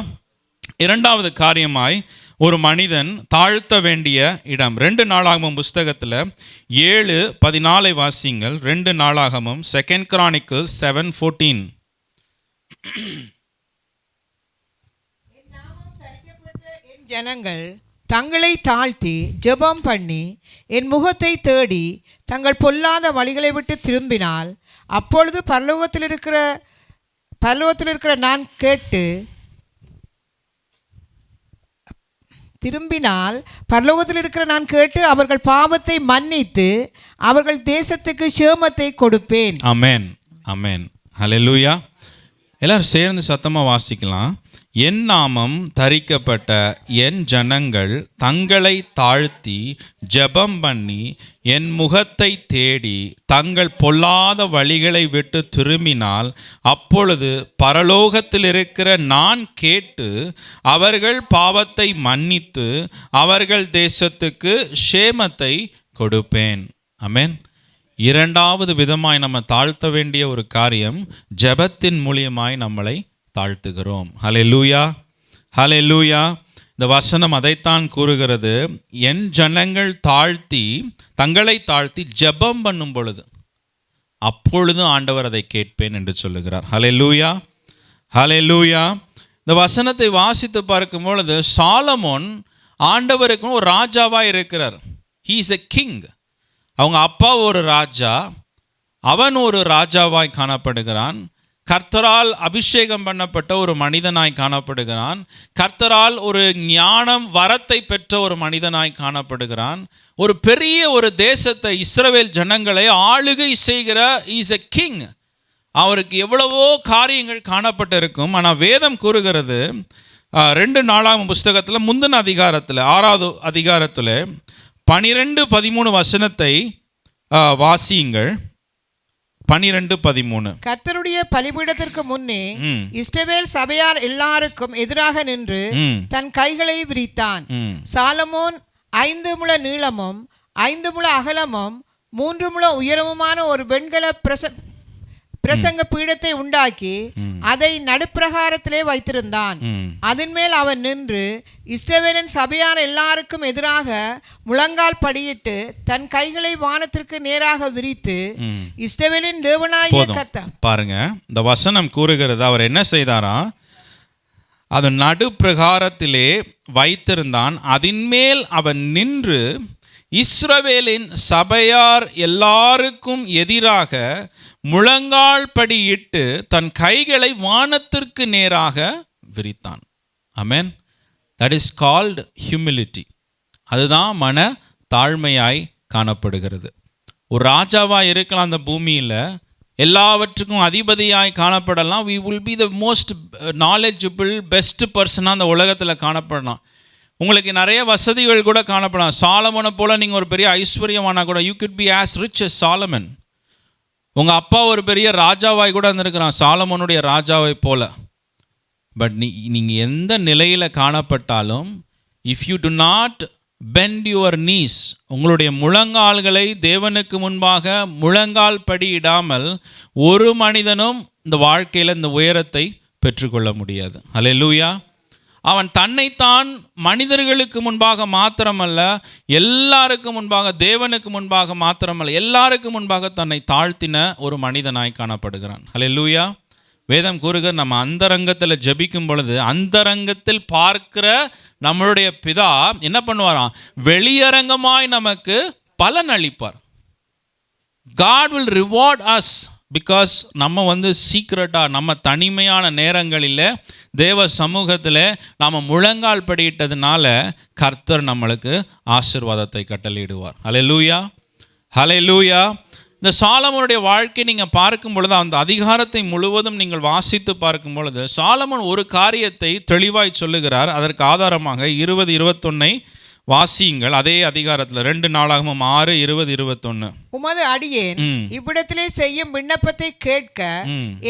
இரண்டாவது காரியமாய் ஒரு மனிதன் தாழ்த்த வேண்டிய இடம். 2 நாளாகமம் புஸ்தகத்தில் 7:14 வாசிங்கள். 2 நாளாகமம், 2 Chronicles 7:14. என் ஜனங்கள் தங்களை தாழ்த்தி ஜெபம் பண்ணி என் முகத்தை தேடி தங்கள் பொல்லாத வழிகளை விட்டு திரும்பினால், அப்பொழுது பரலோகத்தில் இருக்கிற நான் கேட்டு அவர்கள் பாவத்தை மன்னித்து அவர்கள் தேசத்துக்கு சேமத்தை கொடுப்பேன். ஆமென். அமேன். ஹல்லேலூயா. எல்லாரும் சேர்ந்து சத்தமாக வாசிக்கலாம். என் நாமம் தரிக்கப்பட்ட என் ஜனங்கள் தங்களை தாழ்த்தி ஜெபம் பண்ணி என் முகத்தை தேடி தங்கள் பொல்லாத வழிகளை விட்டு திரும்பினால் அப்பொழுது பரலோகத்தில் இருக்கிற நான் கேட்டு அவர்கள் பாவத்தை மன்னித்து அவர்கள் தேசத்துக்கு க்ஷேமத்தை கொடுப்பேன். ஆமென். இரண்டாவது விதமாய் நம்ம தாழ்த்த வேண்டிய ஒரு காரியம், ஜெபத்தின் மூலியமாய் நம்மளை தாழ்த்துகிறோம். ஹல்லேலூயா, ஹல்லேலூயா. இந்த வசனம் அதைத்தான் கூறுகிறது. என் ஜனங்கள் தங்களை தாழ்த்தி ஜெபம் பண்ணும் பொழுது அப்பொழுது ஆண்டவர் அதை கேட்பேன் என்று சொல்லுகிறார். ஹல்லேலூயா, ஹல்லேலூயா. இந்த வசனத்தை வாசித்து பார்க்கும் பொழுது சாலமோன் ஆண்டவருக்கு ஒரு ராஜாவாக இருக்கிறார். He is a king. அவங்க அப்பா ஒரு ராஜா, அவன் ஒரு ராஜாவாய் காணப்படுகிறான். கர்த்தரால் அபிஷேகம் பண்ணப்பட்ட ஒரு மனிதனாய் காணப்படுகிறான். கர்த்தரால் ஒரு ஞானம் வரத்தை பெற்ற ஒரு மனிதனாய் காணப்படுகிறான். ஒரு பெரிய ஒரு தேசத்தை, இஸ்ரவேல் ஜனங்களை ஆளுகை செய்கிற இஸ் எ கிங். அவருக்கு எவ்வளவோ காரியங்கள் காணப்பட்டிருக்கும். ஆனால் வேதம் கூறுகிறது 2 நாளாகம புஸ்தகத்தில் முந்தின அதிகாரத்தில் 6வது அதிகாரத்தில் 12-13 வசனத்தை வாசியுங்கள். 12-13. கர்த்தருடைய பலிபீடத்திற்கு முன்னே இஸ்ரவேல் சபையார் எல்லாருக்கும் எதிராக நின்று தன் கைகளை விரித்தான். சாலமோன் 5 முழ நீளமும் 5 முழ அகலமும் 3 முழ உயரமுமான ஒரு வெண்கல பிரசங்க பீடத்தை உண்டாக்கி அதை நடுப்பிரகாரத்திலே வைத்திருந்தான். அதன் மேல் அவன் நின்று இஸ்ரவேலின் சபையார் எல்லாருக்கும் எதிராக முழங்கால் படியிட்டு தன் கைகளை வானத்திற்கு நேராக விரித்து இஸ்ரவேலின் தேவனாகிய கர்த்தர். பாருங்க, இந்த வசனம் கூறுகிறது, அவர் என்ன செய்தாரா, அது நடுப்பிரகாரத்திலே வைத்திருந்தான். அதன் மேல் அவன் நின்று இஸ்ரவேலின் சபையார் எல்லாருக்கும் எதிராக முழங்கால் படியிட்டு தன் கைகளை வானத்திற்கு நேராக விரித்தான். Amen. That is called humility. அதுதான் மன தாழ்மையாய் காணப்படுகிறது. ஒரு ராஜாவாக இருக்கலாம் அந்த பூமியில், எல்லாவற்றுக்கும் அதிபதியாய் காணப்படலாம். we will be the most knowledgeable best பர்சனாக அந்த உலகத்தில் காணப்படலாம். உங்களுக்கு நிறைய வசதிகள் கூட காணப்படலாம். சாலமோனை போல் நீங்கள் ஒரு பெரிய ஐஸ்வர்யமானா கூட you could be as rich as Solomon. உங்கள் அப்பா ஒரு பெரிய ராஜாவாய் கூட இருந்திருக்கிறான், சாலமோனுடைய ராஜாவை போல. பட் நீங்கள் எந்த நிலையில் காணப்பட்டாலும், if you do not bend your knees, உங்களுடைய முழங்கால்களை தேவனுக்கு முன்பாக முழங்கால் படியிடாமல் ஒரு மனிதனும் இந்த வாழ்க்கையில் இந்த உயரத்தை பெற்றுக்கொள்ள முடியாது. ஹல்லேலூயா. அவன் தன்னைத்தான் மனிதர்களுக்கு முன்பாக மாத்திரமல்ல, எல்லாருக்கும் முன்பாக, தேவனுக்கு முன்பாக மாத்திரமல்ல, எல்லாருக்கும் முன்பாக தன்னை தாழ்த்தின ஒரு மனிதனாய் காணப்படுகிறான். ஹல்லேலூயா. வேதம் கூறுகிற நம்ம அந்தரங்கத்தில் ஜெபிக்கும் பொழுது அந்தரங்கத்தில் பார்க்கிற நம்மளுடைய பிதா என்ன பண்ணுவாராம், வெளியரங்கமாய் நமக்கு பலன் அளிப்பார். God will reward us because நம்ம சீக்ரெட்டாக நம்ம தனிமையான நேரங்களில் தேவ சமூகத்தில் நாம் முழங்கால் படியிட்டதுனால கர்த்தர் நம்மளுக்கு ஆசீர்வாதத்தை கட்டளையிடுவார். ஹல்லேலூயா, ஹல்லேலூயா. இந்த சாலமோனுடைய வாழ்க்கை நீங்கள் பார்க்கும் பொழுது, அந்த அதிகாரத்தை முழுவதும் நீங்கள் வாசித்து பார்க்கும் பொழுது சாலமோன் ஒரு காரியத்தை தெளிவாய் சொல்லுகிறார். அதற்கு ஆதாரமாக 20-21 வாசியுங்கள். அதே அதிகாரத்தில் 2 நாளாகமம் 6:20-21. உமது அடியேன் இவ்விடத்திலே செய்யும் விண்ணப்பத்தை கேட்க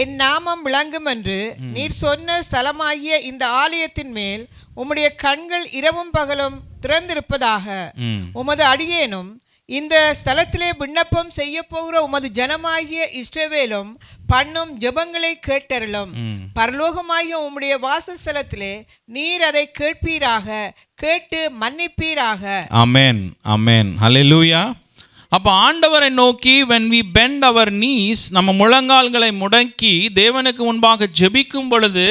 என் நாமம் விளங்கும் என்று நீர் சொன்ன ஸ்தலமாகிய இந்த ஆலயத்தின் மேல் உம்முடைய கண்கள் இரவும் பகலும் திறந்திருப்பதாக. உமது அடியேனும் இந்த ஸ்தலத்திலே விண்ணப்பம் செய்ய போகிற உமது ஜனமாகிய இஸ்ரவேலும் பண்ணும் ஜெபங்களை கேட்டருளும். பரலோகமாகிய உம்முடைய வாசஸ்தலத்திலே நீர் அதை கேட்பீராக, கேட்டு மன்னிப்பீராக. ஆமென், ஆமென், ஹல்லேலூயா. அப்போ ஆண்டவரை நோக்கி when we bend our knees, நம்ம முழங்கால்களை முடக்கி தேவனுக்கு முன்பாக ஜெபிக்கும் பொழுது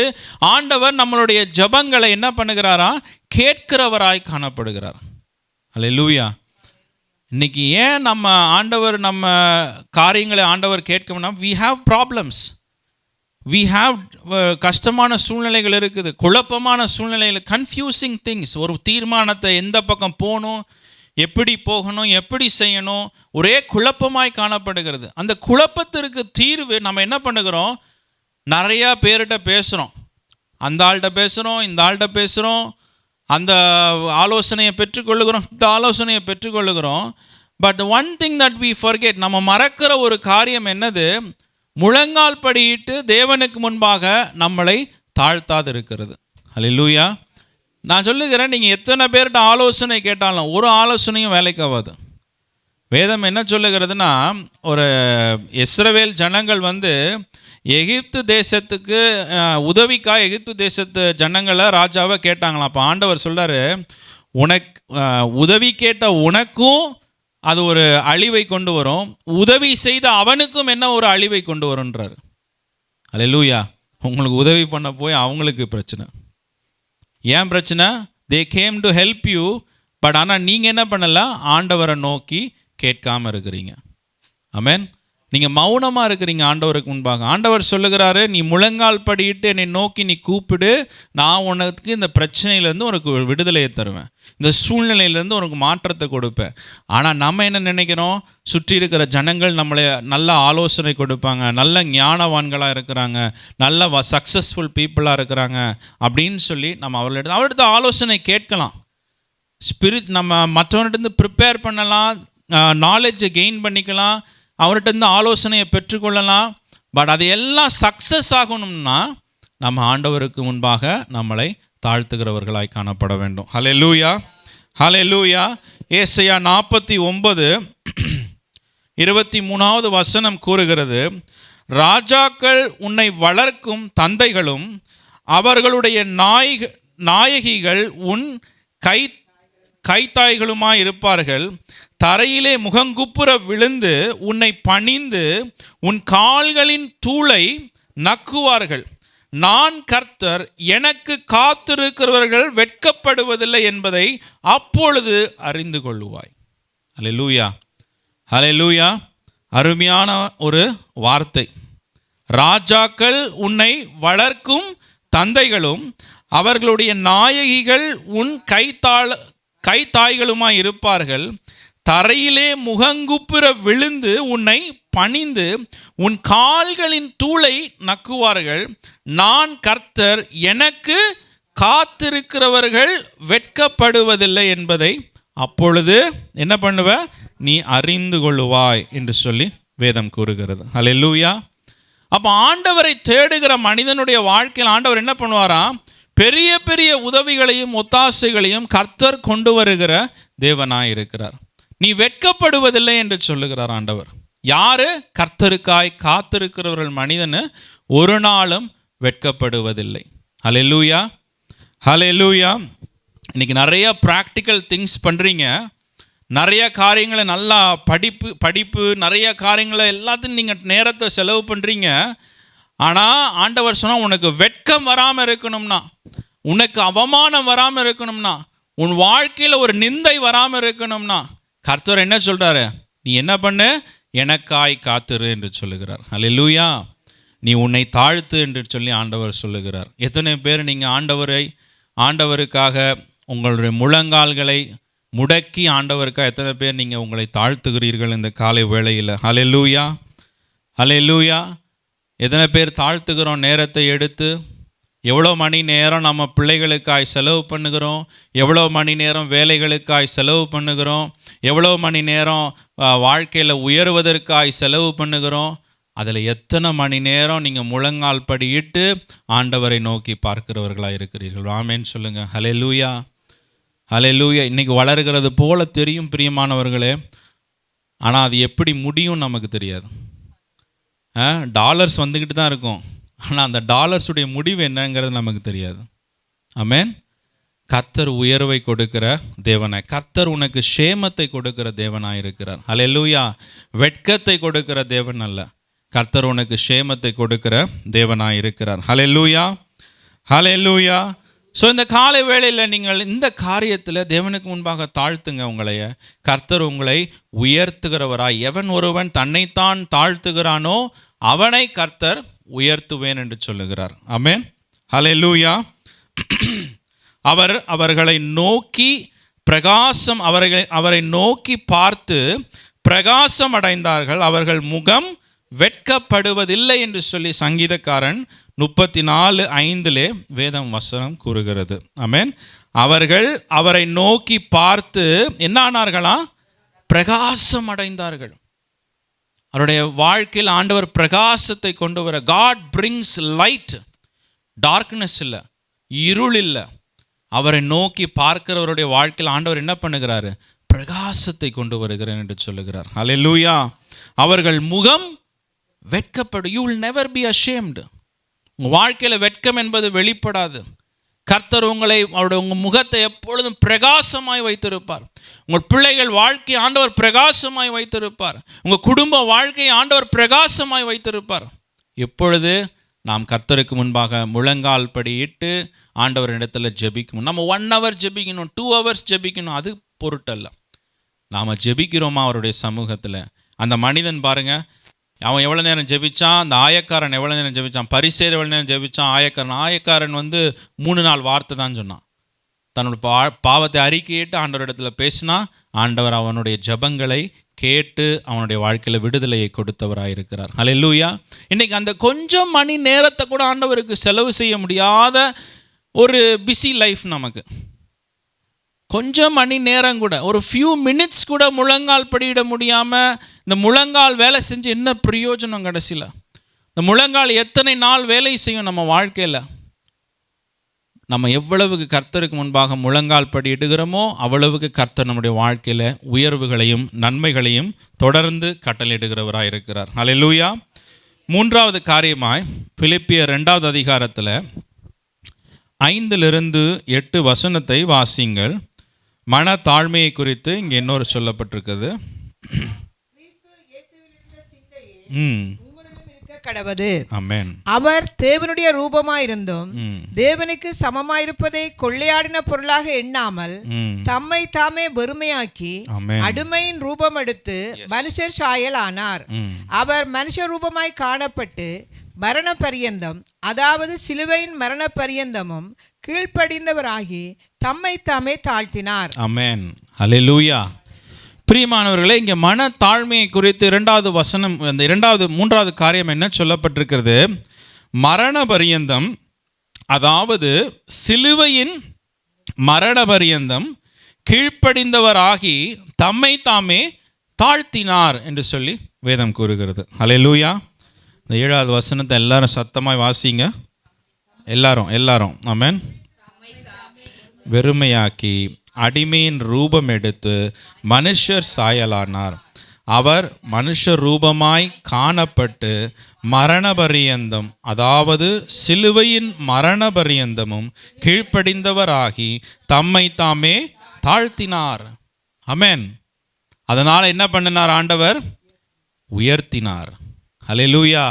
ஆண்டவர் நம்மளுடைய ஜெபங்களை என்ன பண்ணுகிறாரா, கேட்கிறவராய் காணப்படுகிறார். ஹல்லேலூயா. இன்னைக்கு ஏன் நம்ம ஆண்டவர் நம்ம காரியங்களை ஆண்டவர் கேட்கணும்னா, we have problems, we have கஷ்டமான சூழ்நிலைகள் இருக்குது, குழப்பமான சூழ்நிலைகள், கன்ஃபியூசிங் திங்ஸ். ஒரு தீர்மானத்தை எந்த பக்கம் போகணும், எப்படி போகணும், எப்படி செய்யணும், ஒரே குழப்பமாய் காணப்படுகிறது. அந்த குழப்பத்திற்கு தீர்வு நம்ம என்ன பண்ணுகிறோம், நிறையா பேர்கிட்ட பேசுகிறோம். அந்த ஆள்கிட்ட பேசுகிறோம், இந்த ஆள்கிட்ட பேசுகிறோம், அந்த ஆலோசனையை பெற்றுக்கொள்ளுகிறோம், இந்த ஆலோசனையை பெற்றுக்கொள்ளுகிறோம். But one thing that we forget, நம்ம மறக்கிற ஒரு காரியம் என்னது, முழங்கால் படியிட்டு தேவனுக்கு முன்பாக நம்மளை தாழ்த்தாது இருக்கிறது. அல்லேலூயா. நான் சொல்லுகிறேன், நீங்கள் எத்தனை பேர்கிட்ட ஆலோசனை கேட்டாலும் ஒரு ஆலோசனையும் வேலைக்கு ஆகாது. வேதம் என்ன சொல்லுகிறதுனா, ஒரு இஸ்ரவேல் ஜனங்கள் எகிப்து தேசத்துக்கு உதவிக்காக எகிப்து தேசத்து ஜனங்களை ராஜாவை கேட்டாங்களாம். அப்போ ஆண்டவர் சொல்கிறார், உனக்கு உதவி கேட்ட உனக்கும் அது ஒரு அழிவை கொண்டு வரும், உதவி செய்த அவனுக்கும் என்ன ஒரு அழிவை கொண்டு வரும்ன்றார். அல்லேலூயா. உங்களுக்கு உதவி பண்ண போய் அவங்களுக்கு பிரச்சனை. ஏன் பிரச்சனை? They came to help you, but ஆனால் நீங்கள் என்ன பண்ணல, ஆண்டவரை நோக்கி கேட்காமல் இருக்கிறீங்க. ஆமென். நீங்கள் மௌனமாக இருக்கிறீங்க ஆண்டவருக்கு முன்பாக. ஆண்டவர் சொல்லுகிறாரு, நீ முழங்கால் படியிட்டு என்னை நோக்கி நீ கூப்பிடு, நான் உனக்கு இந்த பிரச்சனையிலேருந்து உனக்கு விடுதலையை தருவேன், இந்த சூழ்நிலையிலேருந்து உனக்கு மாற்றத்தை கொடுப்பேன். ஆனால் நம்ம என்ன நினைக்கிறோம், சுற்றி இருக்கிற ஜனங்கள் நம்மளை நல்ல ஆலோசனை கொடுப்பாங்க, நல்ல ஞானவான்களாக இருக்கிறாங்க, நல்ல சக்ஸஸ்ஃபுல் பீப்புளாக இருக்கிறாங்க அப்படின்னு சொல்லி நம்ம அவர்கிட்ட ஆலோசனை கேட்கலாம். நம்ம மற்றவர்கிட்ட ப்ரிப்பேர் பண்ணலாம், நாலேஜை கெயின் பண்ணிக்கலாம், அவர்கிட்ட ஆலோசனையை பெற்றுக்கொள்ளலாம். பட் அது எல்லாம் சக்ஸஸ் ஆகணும்னா நம்ம ஆண்டவருக்கு முன்பாக நம்மளை தாழ்த்துகிறவர்களாய் காணப்பட வேண்டும். ஹல்லேலூயா, ஹல்லேலூயா. ஏசாயா 49:23 வசனம் கூறுகிறது, ராஜாக்கள் உன்னை வளர்க்கும் தந்தைகளும் அவர்களுடைய நாயகிகள் உன் கைத்தாய்களுமாய் இருப்பார்கள். தரையிலே முகங்குப்புற விழுந்து உன்னை பணிந்து உன் கால்களின் தூளை நக்குவார்கள். நான் கர்த்தர், எனக்கு காத்திருக்கிறவர்கள் வெட்கப்படுவதில்லை என்பதை அப்பொழுது அறிந்து கொள்ளுவாய். அல்லேலூயா, அல்லேலூயா. அருமையான ஒரு வார்த்தை. ராஜாக்கள் உன்னை வளர்க்கும் தந்தைகளும் அவர்களுடைய நாயகிகள் உன் கைத்தாய்களுமாய் இருப்பார்கள். தரையிலே முகங்குப்புற விழுந்து உன்னை பணிந்து உன் கால்களின் தூளை நக்குவார்கள். நான் கர்த்தர், எனக்கு காத்திருக்கிறவர்கள் வெட்கப்படுவதில்லை என்பதை அப்பொழுது என்ன பண்ணுவ, நீ அறிந்து கொள்ளுவாய் என்று சொல்லி வேதம் கூறுகிறது. அல்லேலூயா. அப்போ ஆண்டவரை தேடுகிற மனிதனுடைய வாழ்க்கையில் ஆண்டவர் என்ன பண்ணுவாராம், பெரிய பெரிய உதவிகளையும் ஒத்தாசைகளையும் கர்த்தர் கொண்டு வருகிற தேவனாய் இருக்கிறார். நீ வெட்கப்படுவதில்லை என்று சொல்லுகிறார் ஆண்டவர். யாரு? கர்த்தருக்காய் காத்திருக்கிறவர்கள் மனிதனு ஒரு நாளும் வெட்கப்படுவதில்லை. ஹல்லேலூயா, ஹல்லேலூயா. இன்னைக்கு நிறைய ப்ராக்டிக்கல் திங்ஸ் பண்ணுறீங்க, நிறைய காரியங்களை நல்லா படிப்பு நிறைய காரியங்களை எல்லாத்தையும் நீங்கள் நேரத்தை செலவு பண்ணுறீங்க. ஆனால் ஆண்டவர் சொன்னால், உனக்கு வெட்கம் வராமல் இருக்கணும்னா, உனக்கு அவமானம் வராமல் இருக்கணும்னா, உன் வாழ்க்கையில் ஒரு நிந்தை வராமல் இருக்கணும்னா கர்த்தர் என்ன சொல்கிறாரு, நீ என்ன பண்ணு, எனக்காய் காத்திரு என்று சொல்லுகிறார். அல்லேலூயா. நீ உன்னை தாழ்த்து என்று சொல்லி ஆண்டவர் சொல்லுகிறார். எத்தனை பேர் நீங்கள் ஆண்டவருக்காக உங்களுடைய முழங்கால்களை முடக்கி ஆண்டவருக்காக எத்தனை பேர் நீங்கள் உங்களை தாழ்த்துகிறீர்கள் இந்த காலை வேளையில்? அல்லேலூயா, அல்லேலூயா. எத்தனை பேர் தாழ்த்துகிறோம் நேரத்தை எடுத்து? எவ்வளோ மணி நேரம் நம்ம பிள்ளைகளுக்காய் செலவு பண்ணுகிறோம், எவ்வளோ மணி நேரம் வேலைகளுக்காய் செலவு பண்ணுகிறோம், எவ்வளோ மணி நேரம் வாழ்க்கையில் உயர்வதற்காய் செலவு பண்ணுகிறோம். அதில் எத்தனை மணி நேரம் நீங்கள் முழங்கால் படியிட்டு ஆண்டவரை நோக்கி பார்க்கிறவர்களாக இருக்கிறீர்கள்? ஆமேன்னு சொல்லுங்கள். ஹல்லேலூயா, ஹல்லேலூயா. இன்றைக்கி வளர்கிறது போல தெரியும் பிரியமானவர்களே, ஆனால் அது எப்படி முடியும் நமக்கு தெரியாது. டாலர்ஸ் வந்துக்கிட்டு தான் இருக்கும், ஆனால் அந்த டாலர்ஸுடைய முடிவு என்னங்கிறது நமக்கு தெரியாது. ஆமென். கர்த்தர் உயர்வை கொடுக்கிற தேவனாய், கர்த்தர் உனக்கு சேமத்தை கொடுக்கிற தேவனாய் இருக்கிறார். ஹல்லேலூயா. வெட்கத்தை கொடுக்கிற தேவன் அல்ல, கர்த்தர் உனக்கு சேமத்தை கொடுக்கிற தேவனாய் இருக்கிறார். ஹல்லேலூயா, ஹல்லேலூயா. ஸோ இந்த காலை வேளையில் நீங்கள் இந்த காரியத்தில் தேவனுக்கு முன்பாக தாழ்த்துங்க உங்களைய. கர்த்தர் உங்களை உயர்த்துகிறவராய், எவன் ஒருவன் தன்னைத்தான் தாழ்த்துகிறானோ அவனை கர்த்தர் உயர்த்துவேன் என்று சொல்லுகிறார். ஆமென், ஹல்லேலூயா. அவர்களை நோக்கி பிரகாசம் அவரை நோக்கி பார்த்து பிரகாசம் அடைந்தார்கள், அவர்கள் முகம் வெட்கப்படுவதில்லை என்று சொல்லி சங்கீதக்காரன் 34:5 வேதம் வசனம் கூறுகிறது. ஆமென். அவர்கள் அவரை நோக்கி பார்த்து என்ன ஆனார்களா? பிரகாசம் அடைந்தார்கள். அவருடைய வாழ்க்கையில் ஆண்டவர் பிரகாசத்தை கொண்டு வர, காட் பிரிங்ஸ் லைட், டார்க்னஸ் இல்லை, இருள் இல்லை. அவரை நோக்கி பார்க்கிறவருடைய வாழ்க்கையில் ஆண்டவர் என்ன பண்ணுகிறாரு? பிரகாசத்தை கொண்டு வருகிறேன் என்று சொல்லுகிறார். ஹல்லேலூயா. அவர்கள் முகம் வெட்கப்படும். You will never be ashamed. உங்கள் வாழ்க்கையில் வெட்கம் என்பது வெளிப்படாது. கர்த்தர் உங்கள் முகத்தை எப்பொழுதும் பிரகாசமாய் வைத்திருப்பார். உங்கள் பிள்ளைகள் வாழ்க்கையை ஆண்டவர் பிரகாசமாய் வைத்திருப்பார். உங்கள் குடும்ப வாழ்க்கையை ஆண்டவர் பிரகாசமாய் வைத்திருப்பார். எப்பொழுது நாம் கர்த்தருக்கு முன்பாக முழங்கால் படியிட்டு ஆண்டவரிடத்தில் ஜெபிக்கணும். நம்ம 1 hour ஜெபிக்கணும், 2 hours ஜெபிக்கணும், அது பொருட்டல்ல. நாம் ஜெபிக்கிறோமா அவருடைய சமூகத்தில்? அந்த மனிதன் பாருங்க, அவன் எவ்வளோ நேரம் ஜெபிச்சான், அந்த ஆயக்காரன் எவ்வளோ நேரம் ஜெபிச்சான், பரிசேயர் எவ்வளோ நேரம் ஜெபிச்சான். ஆயக்காரன் 3 வார்த்தை தான் சொன்னான். தன்னோட பாவத்தை அறிக்கையிட்டு ஆண்டவரிடத்தில் பேசினா, ஆண்டவர் அவனுடைய ஜெபங்களை கேட்டு அவனுடைய வாழ்க்கையில் விடுதலையை கொடுத்தவராயிருக்கிறார். ஹல்லேலூயா. இன்றைக்கி அந்த கொஞ்சம் மணி நேரத்தை கூட ஆண்டவருக்கு செலவு செய்ய முடியாத ஒரு பிஸி லைஃப் நமக்கு. கொஞ்சம் மணி நேரம் கூட, ஒரு ஃபியூ மினிட்ஸ் கூட முழங்கால் படியிட முடியாமல் இந்த முழங்கால் வேலை செஞ்சு என்ன பிரயோஜனம்? கடைசியில் இந்த முழங்கால் எத்தனை நாள் வேலை செய்யும் நம்ம வாழ்க்கையில்? நம்ம எவ்வளவுக்கு கர்த்தருக்கு முன்பாக முழங்கால் படியிடுகிறோமோ அவ்வளவுக்கு கர்த்தர் நம்முடைய வாழ்க்கையில் உயர்வுகளையும் நன்மைகளையும் தொடர்ந்து கட்டளையிடுகிறவராக இருக்கிறார். ஹல்லேலூயா. 3வது காரியமாய் பிலிப்பியர் 2வது அதிகாரத்தில் 5-8 வசனத்தை வாசிங்கள். மன தாழ்மையை குறித்து இங்கே இன்னொரு சொல்லப்பட்டிருக்குது. அவர் தேவனுடைய ரூபமாயிருந்தும் தேவனுக்கு சமமாயிருப்பதை கொள்ளையாடின பொருளாக எண்ணாமல் தம்மை தாமே வெறுமையாக்கி அடிமையின் ரூபம் எடுத்து மனுஷர் சாயல் ஆனார். அவர் மனுஷ ரூபமாய் காணப்பட்டு மரண பரியந்தம், அதாவது சிலுவையின் மரண பரியந்தமும் கீழ்ப்படிந்தவராகி தம்மை தாமே தாழ்த்தினார். ஆமென். ஹல்லேலூயா. பிரியமானவர்களே, இங்கே மன தாழ்மையை குறித்து 2வது வசனம், அந்த 3வது காரியம் என்ன சொல்லப்பட்டிருக்கிறது? மரண பரியந்தம், அதாவது சிலுவையின் மரண பரியந்தம் கீழ்ப்படிந்தவராகி தம்மை தாமே தாழ்த்தினார் என்று சொல்லி வேதம் கூறுகிறது. ஹல்லேலூயா. இந்த 7வது வசனத்தை எல்லாரும் சத்தமாய் வாசிங்க. எல்லாரும் ஆமென். வெறுமையாக்கி அடிமையின் ரூபம் எடுத்து மனுஷர் சாயலானார். அவர் மனுஷ ரூபமாய் காணப்பட்டு மரண பரியந்தம், அதாவது சிலுவையின் மரண பரியந்தமும் கீழ்ப்படிந்தவராகி தம்மை தாமே தாழ்த்தினார். ஆமென். அதனால் என்ன பண்ணினார்? ஆண்டவர் உயர்த்தினார். ஹல்லேலூயா.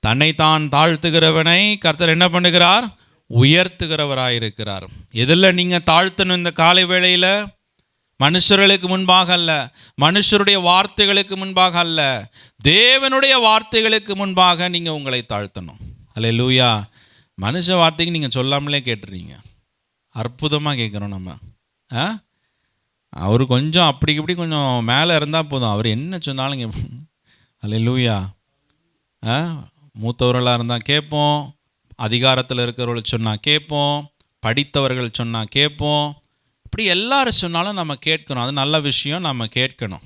தன்னைத்தான் தாழ்த்துகிறவனை கர்த்தர் என்ன பண்ணுகிறார்? உயர்த்துகிறவராயிருக்கிறார். எதில் நீங்கள் தாழ்த்தணும் இந்த காலை வேளையில்? மனுஷர்களுக்கு முன்பாக அல்ல, மனுஷருடைய வார்த்தைகளுக்கு முன்பாக அல்ல, தேவனுடைய வார்த்தைகளுக்கு முன்பாக நீங்கள் உங்களை தாழ்த்தணும். ஹல்லேலூயா. மனுஷ வார்த்தைக்கு நீங்கள் சொல்லாமலே கேட்டுறீங்க. அற்புதமாக கேட்குறோம் நம்ம. அவர் கொஞ்சம் அப்படி இப்படி கொஞ்சம் மேலே இருந்தால் போதும், அவர் என்ன சொன்னாலும் ஹல்லேலூயா. மூத்தவர்களாக இருந்தால் கேட்போம், அதிகாரத்தில் இருக்கிறவர்கள் சொன்னால் கேட்போம், படித்தவர்கள் சொன்னால் கேட்போம். இப்படி எல்லாரும் சொன்னாலும் நம்ம கேட்கணும். அது நல்ல விஷயம், நம்ம கேட்கணும்.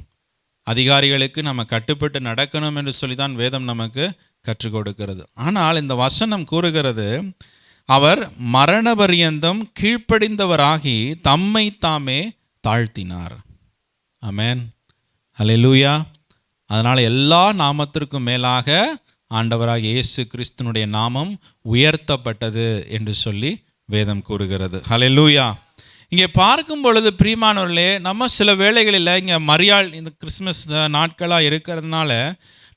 அதிகாரிகளுக்கு நம்ம கட்டுப்பட்டு நடக்கணும் என்று சொல்லி தான் வேதம் நமக்கு கற்றுக் கொடுக்கிறது. ஆனால் இந்த வசனம் கூறுகிறது, அவர் மரண பரியந்தம் கீழ்ப்படிந்தவராகி தம்மை தாமே தாழ்த்தினார். ஆமென். ஹல்லேலூயா. அதனால் எல்லா நாமத்திற்கும் மேலாக ஆண்டவராக இயேசு கிறிஸ்துனுடைய நாமம் உயர்த்தப்பட்டது என்று சொல்லி வேதம் கூறுகிறது. ஹல்லேலூயா. இங்கே பார்க்கும் பொழுது பிரியமானவர்களே, நம்ம சில வேளைகளில் இங்கே மரியாள், இந்த கிறிஸ்மஸ் நாட்களாக இருக்கிறதுனால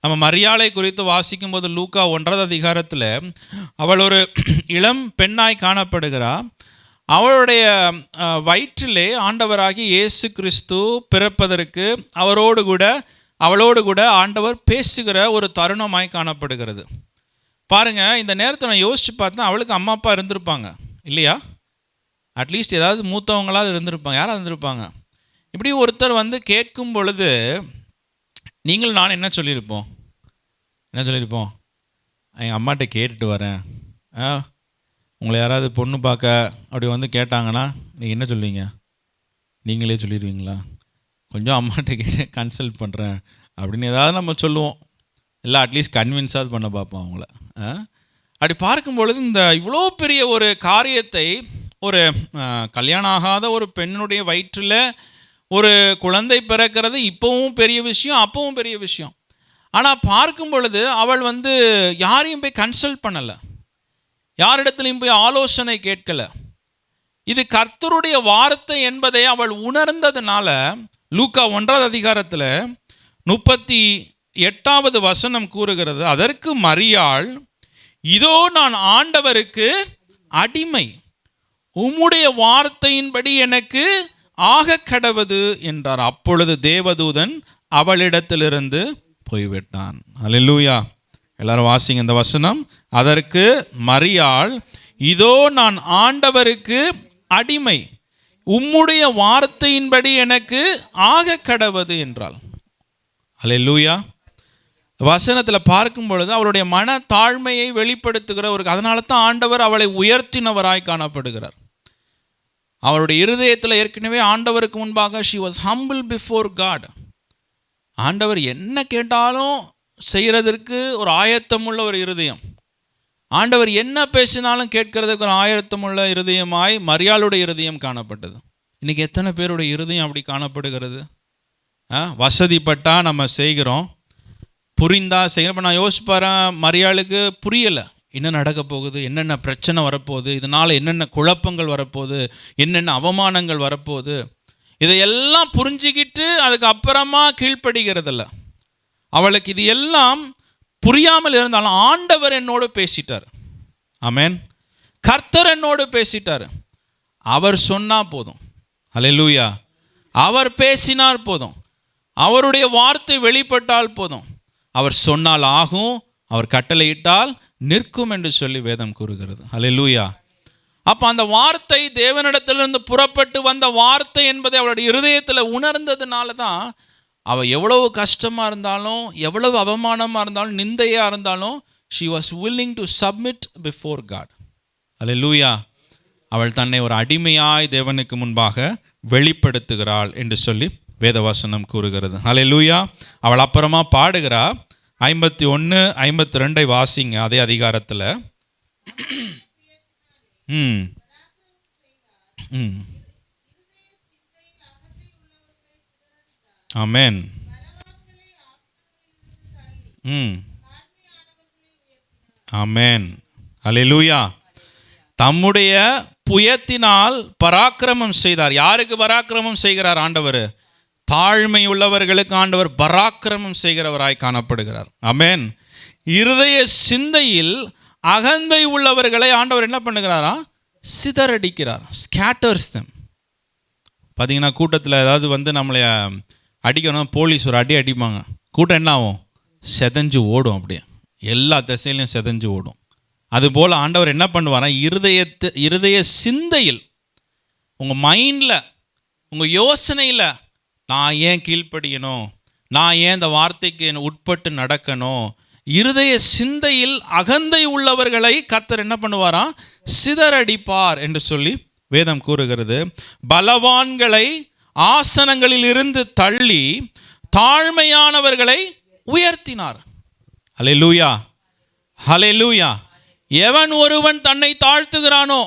நம்ம மரியாளை குறித்து வாசிக்கும் போது லூக்கா 1வது அதிகாரத்தில் அவள் ஒரு இளம் பெண்ணாய் காணப்படுகிறாள். அவளுடைய வயிற்றிலே ஆண்டவராகி இயேசு கிறிஸ்து பிறப்பதற்கு அவளோடு கூட ஆண்டவர் பேசுகிற ஒரு தருணமாய் காணப்படுகிறது. பாருங்கள், இந்த நேரத்தை நான் யோசித்து பார்த்தேன், அவளுக்கு அம்மா அப்பா இருந்திருப்பாங்க இல்லையா? அட்லீஸ்ட் ஏதாவது மூத்தவங்களாவது இருந்திருப்பாங்க, யாராவது இருந்திருப்பாங்க. இப்படி ஒருத்தர் வந்து கேட்கும் பொழுது நீங்கள் நான் என்ன சொல்லியிருப்போம்? எங்கள் அம்மாட்ட கேட்டுட்டு வரேன். உங்களை யாராவது பொண்ணு பார்க்க அப்படி வந்து கேட்டாங்கன்னா நீங்கள் என்ன சொல்லுவீங்க? நீங்களே சொல்லிடுவீங்களா? கொஞ்சம் அம்மாட்ட கேட்டு கன்சல்ட் பண்ணுறேன் அப்படின்னு ஏதாவது நம்ம சொல்லுவோம். இல்லை அட்லீஸ்ட் கன்வின்ஸாவது பண்ண பார்ப்போம் அவங்கள. அப்படி பார்க்கும்பொழுது இந்த இவ்வளோ பெரிய ஒரு காரியத்தை, ஒரு கல்யாணம் ஆகாத ஒரு பெண்ணுடைய வயிற்றில் ஒரு குழந்தை பிறக்கிறது இப்போவும் பெரிய விஷயம், அப்பவும் பெரிய விஷயம். ஆனால் பார்க்கும் பொழுது அவள் வந்து யாரையும் போய் கன்சல்ட் பண்ணலை, யாரிடத்துலையும் போய் ஆலோசனை கேட்கலை. இது கர்த்தருடைய வார்த்தை என்பதை அவள் உணர்ந்ததுனால லூக்கா 1வது அதிகாரத்தில் 38வது வசனம் கூறுகிறது, அதற்கு மரியாள், இதோ நான் ஆண்டவருக்கு அடிமை, உம்முடைய வார்த்தையின்படி எனக்கு ஆக கடவது என்றார். அப்பொழுது தேவதூதன் அவளிடத்திலிருந்து போய்விட்டான். அல்லேலூயா. எல்லாரும் வாசிங்க இந்த வசனம். அதற்கு மரியாள், இதோ நான் ஆண்டவருக்கு அடிமை, உம்முடைய வார்த்தையின்படி எனக்கு ஆக கடவது என்றாள். அல்லேலூயா. வசனத்தில் பார்க்கும் பொழுது அவளுடைய மன தாழ்மையை வெளிப்படுத்துகிற ஒரு, அதனால தான் ஆண்டவர் அவளை உயர்த்தினவராய் காணப்படுகிறார். அவளுடைய இருதயத்தில் ஏற்கனவே ஆண்டவருக்கு முன்பாக she was humble before God. ஆண்டவர் என்ன கேட்டாலும் செய்கிறதற்கு ஒரு ஆயத்தமுள்ள ஒரு இருதயம், ஆண்டவர் என்ன பேசினாலும் கேட்கறதுக்கு ஒரு ஆயத்தமுள்ள இருதயமாய் மரியாளுடைய இருதயம் காணப்பட்டது. இன்றைக்கி எத்தனை பேருடைய இருதயம் அப்படி காணப்படுகிறது? வசதிப்பட்டால் நம்ம செய்கிறோம், புரிந்தா செய்கிறோம். இப்போ நான் யோசிப்பாரேன், மரியாளுக்கு புரியலை என்ன நடக்க போகுது, என்னென்ன பிரச்சனை வரப்போகுது, இதனால் என்னென்ன குழப்பங்கள் வரப்போகுது, என்னென்ன அவமானங்கள் வரப்போகுது, இதையெல்லாம் புரிஞ்சுக்கிட்டு அதுக்கு அப்புறமா கீழ்ப்படுகிறதில்ல. அவளுக்கு இது எல்லாம் புரியாமல் இருந்தாலும் ஆண்டவர் என்னோடு பேசிட்டார். ஆமென். கர்த்தர் என்னோடு பேசிட்டார். அவர் சொன்னால் போதும். அல்லேலூயா. அவர் பேசினார் போதும், அவருடைய வார்த்தை வெளிப்பட்டால் போதும். அவர் சொன்னால் ஆகும், அவர் கட்டளையிட்டால் நிற்கும் என்று சொல்லி வேதம் கூறுகிறது. அல்லேலூயா. அப்போ அந்த வார்த்தை தேவனிடத்திலிருந்து புறப்பட்டு வந்த வார்த்தை என்பதை அவளுடைய இருதயத்தில் உணர்ந்ததுனால தான் அவள் எவ்வளவு கஷ்டமாக இருந்தாலும், எவ்வளவு அவமானமாக இருந்தாலும், நிந்தையாக இருந்தாலும் she was willing to submit before God. அல்லேலூயா. அவள் தன்னை ஒரு அடிமையாய் தேவனுக்கு முன்பாக வெளிப்படுத்துகிறாள் என்று சொல்லி வேதவசனம் கூறுகிறது. அல்லேலூயா. அவள் அப்புறமா பாடுகிறா. 51, 52 வாசிங்க அதே அதிகாரத்தில். ஆமென். ஆமென். அல்லேலூயா. தம்முடைய புயத்தினால் பராக்கிரமம் செய்தார். யாருக்கு பராக்கிரமம் செய்கிறார் ஆண்டவர்? தாழ்மை உள்ளவர்களுக்கு ஆண்டவர் பராக்கிரமம் செய்கிறவராய் காணப்படுகிறார். ஆமென். இருதய சிந்தையில் அகந்தை உள்ளவர்களை ஆண்டவர் என்ன பண்ணுகிறாரா? சிதறடிக்கிறார். Skaters them. பார்த்தீங்கன்னா கூட்டத்தில் ஏதாவது வந்து நம்மளை அடிக்கணும், போலீஸ் ஒரு அடி அடிப்பாங்க, கூட்டம் என்ன ஆகும்? செதஞ்சு ஓடும், அப்படியே எல்லா திசையிலையும் செதஞ்சு ஓடும். அதுபோல் ஆண்டவர் என்ன பண்ணுவாரா? இருதய சிந்தையில், உங்கள் மைண்டில், உங்கள் யோசனையில், நான் ஏன் கீழ்ப்படியணும், நான் ஏன் இந்த வார்த்தைக்கு உட்பட்டு நடக்கணும், இருதய சிந்தையில் அகந்தை உள்ளவர்களை கர்த்தர் என்ன பண்ணுவாரா? சிதறடிப்பார் என்று சொல்லி வேதம் கூறுகிறது. பலவான்களை ஆசனங்களில் இருந்து தள்ளி தாழ்மையானவர்களை உயர்த்தினார். அல்லேலூயா. அல்லேலூயா. எவன் ஒருவன் தன்னை தாழ்த்துகிறானோ,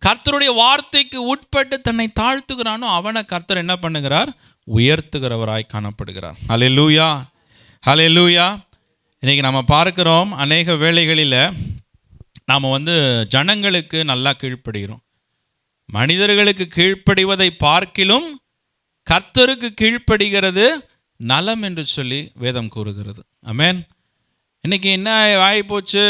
கர்த்தருடைய வார்த்தைக்கு உட்பட்டு தன்னை தாழ்த்துகிறானோ, அவனை கர்த்தர் என்ன பண்ணுகிறார்? உயர்த்துகிறவராய் காணப்படுகிறார். அல்லேலூயா. அல்லேலூயா. இன்றைக்கி நம்ம பார்க்கிறோம், அநேக வேளைகளில் நாம் வந்து ஜனங்களுக்கு நல்லா கீழ்ப்படுகிறோம். மனிதர்களுக்கு கீழ்ப்படிவதை பார்க்கிலும் கர்த்தருக்கு கீழ்ப்படுகிறது நலம் என்று சொல்லி வேதம் கூறுகிறது. ஆமென். இன்றைக்கி என்ன ஆகிப்போச்சு?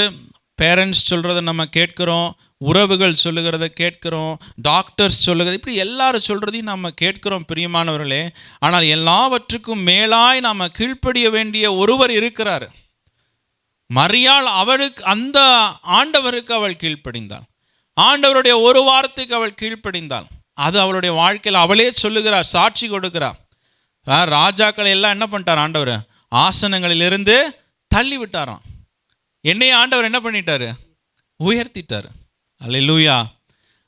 பேரண்ட்ஸ் சொல்கிறத நம்ம கேட்குறோம், உறவுகள் சொல்லுகிறத கேட்குறோம், டாக்டர்ஸ் சொல்லுகிறது, இப்படி எல்லாரும் சொல்கிறதையும் நம்ம கேட்குறோம் பிரியமானவர்களே. ஆனால் எல்லாவற்றுக்கும் மேலாய் நாம் கீழ்ப்படிய வேண்டிய ஒருவர் இருக்கிறார். மரியாள் அவருக்கு, அந்த ஆண்டவருக்கு அவள் கீழ்ப்படிந்தாள். ஆண்டவருடைய ஒரு வார்த்தைக்கு அவள் கீழ்ப்படிந்தாள். அது அவளுடைய வாழ்க்கையில் அவளே சொல்லுகிறார், சாட்சி கொடுக்கிறார். ராஜாக்களை எல்லாம் என்ன பண்ணிட்டார் ஆண்டவர்? ஆசனங்களிலிருந்து தள்ளி விட்டாராம். என்னையே ஆண்டவர் என்ன பண்ணிட்டாரு? உயர்த்திட்டார். அல்லேலூயா.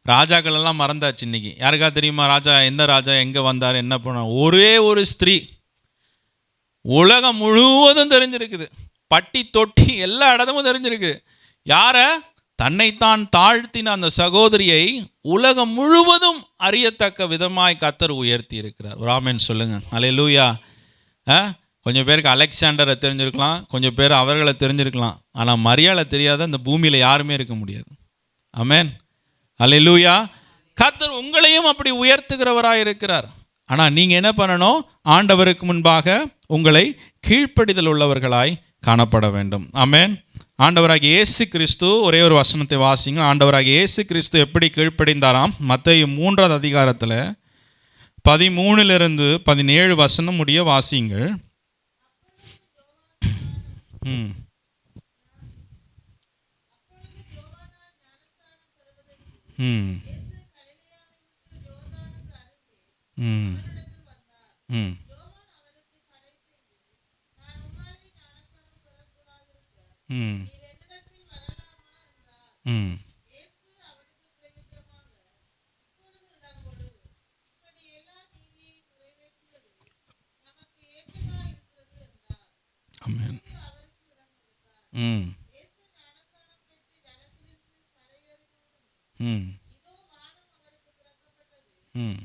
ராஜாக்கள் எல்லாம் மறந்தாச்சு இன்னைக்கு. யாருக்கா தெரியுமா ராஜா, எந்த ராஜா எங்கே வந்தார், என்ன பண்ணார்? ஒரே ஒரு ஸ்திரீ உலகம் முழுவதும் தெரிஞ்சிருக்குது, பட்டி தொட்டி எல்லா இடமும் தெரிஞ்சிருக்கு. யாரை? தன்னைத்தான் தாழ்த்தின அந்த சகோதரியை உலகம் முழுவதும் அறியத்தக்க விதமாய் கர்த்தர் உயர்த்தி இருக்கிறார். ஒரு ஆமென் சொல்லுங்க. அல்லேலூயா. கொஞ்சம் பேருக்கு அலெக்சாண்டரை தெரிஞ்சிருக்கலாம், கொஞ்சம் பேர் அவர்களை தெரிஞ்சிருக்கலாம். ஆனால் மரியாதை தெரியாத இந்த பூமியில் யாருமே இருக்க முடியாது. ஆமென். அல்லேலூயா. கர்த்தர் உங்களையும் அப்படி உயர்த்துகிறவராய் இருக்கிறார். ஆனால் நீங்கள் என்ன பண்ணணும்? ஆண்டவருக்கு முன்பாக உங்களை கீழ்ப்படிதல் உள்ளவர்களாய் காணப்பட வேண்டும். ஆமென். ஆண்டவராகிய இயேசு கிறிஸ்து, ஒரே ஒரு வசனத்தை வாசிங்க. ஆண்டவராகிய இயேசு கிறிஸ்து எப்படி கீழ்ப்படிந்தாராம்? மத்தேயு 3ஆம் அதிகாரத்தில் 13 17 வசனம் முடிய வாசிங்கள். ம் ம் ம் ம் ம் ம் ஆமென். ம் ம் ம்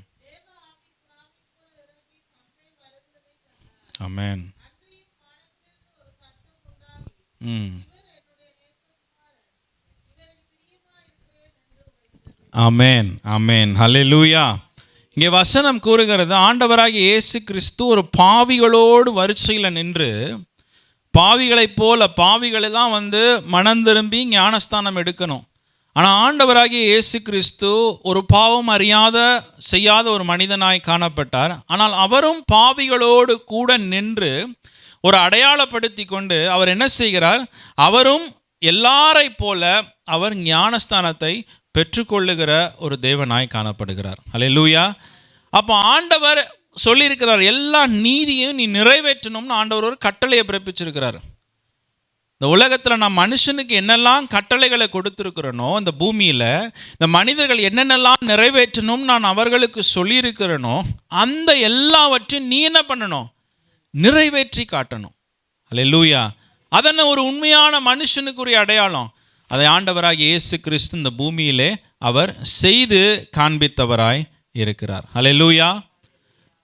ஆமென். ம் ஆமென். ஆமென். ஹல்லேலூயா. இங்கே வசனம் கூறுகிறது, ஆண்டவராகிய இயேசு கிறிஸ்து ஒரு பாவிகளோடு வரிசையில் நின்று, பாவிகளைப் போல பாவிகளெல்லாம் மனம் திரும்பி ஞானஸ்தானம் எடுக்கணும். ஆனால் ஆண்டவராகிய இயேசு கிறிஸ்து ஒரு பாவம் அறியாத செய்யாத ஒரு மனிதனாய் காணப்பட்டார். ஆனால் அவரும் பாவிகளோடு கூட நின்று ஒரு அடையாளப்படுத்தி கொண்டு அவர் என்ன செய்கிறார்? அவரும் எல்லாரை போல அவர் ஞானஸ்தானத்தை பெற்றுக்கொள்ளுகிற ஒரு தேவனாய் காணப்படுகிறார். அல்லேலூயா. அப்போ ஆண்டவர் சொல்லியிருக்கிறார், எல்லா நீதியும் நீ நிறைவேற்றணும்னு ஆண்டவர் ஒரு கட்டளையை பிறப்பிச்சிருக்கிறார். இந்த உலகத்தில் நான் மனுஷனுக்கு என்னெல்லாம் கட்டளைகளை கொடுத்துருக்கிறேனோ, இந்த பூமியில் இந்த மனிதர்கள் என்னென்னலாம் நிறைவேற்றணும் நான் அவர்களுக்கு சொல்லியிருக்கிறேனோ, அந்த எல்லாவற்றையும் நீ என்ன பண்ணணும்? நிறைவேற்றி காட்டணும். அல்லேலூயா. அதென்ன ஒரு உண்மையான மனுஷனுக்குரிய அடையாளம். அதை ஆண்டவராகிய இயேசு கிறிஸ்து இந்த பூமியிலே அவர் செய்து காண்பித்தவராய் இருக்கிறார். அல்லேலூயா.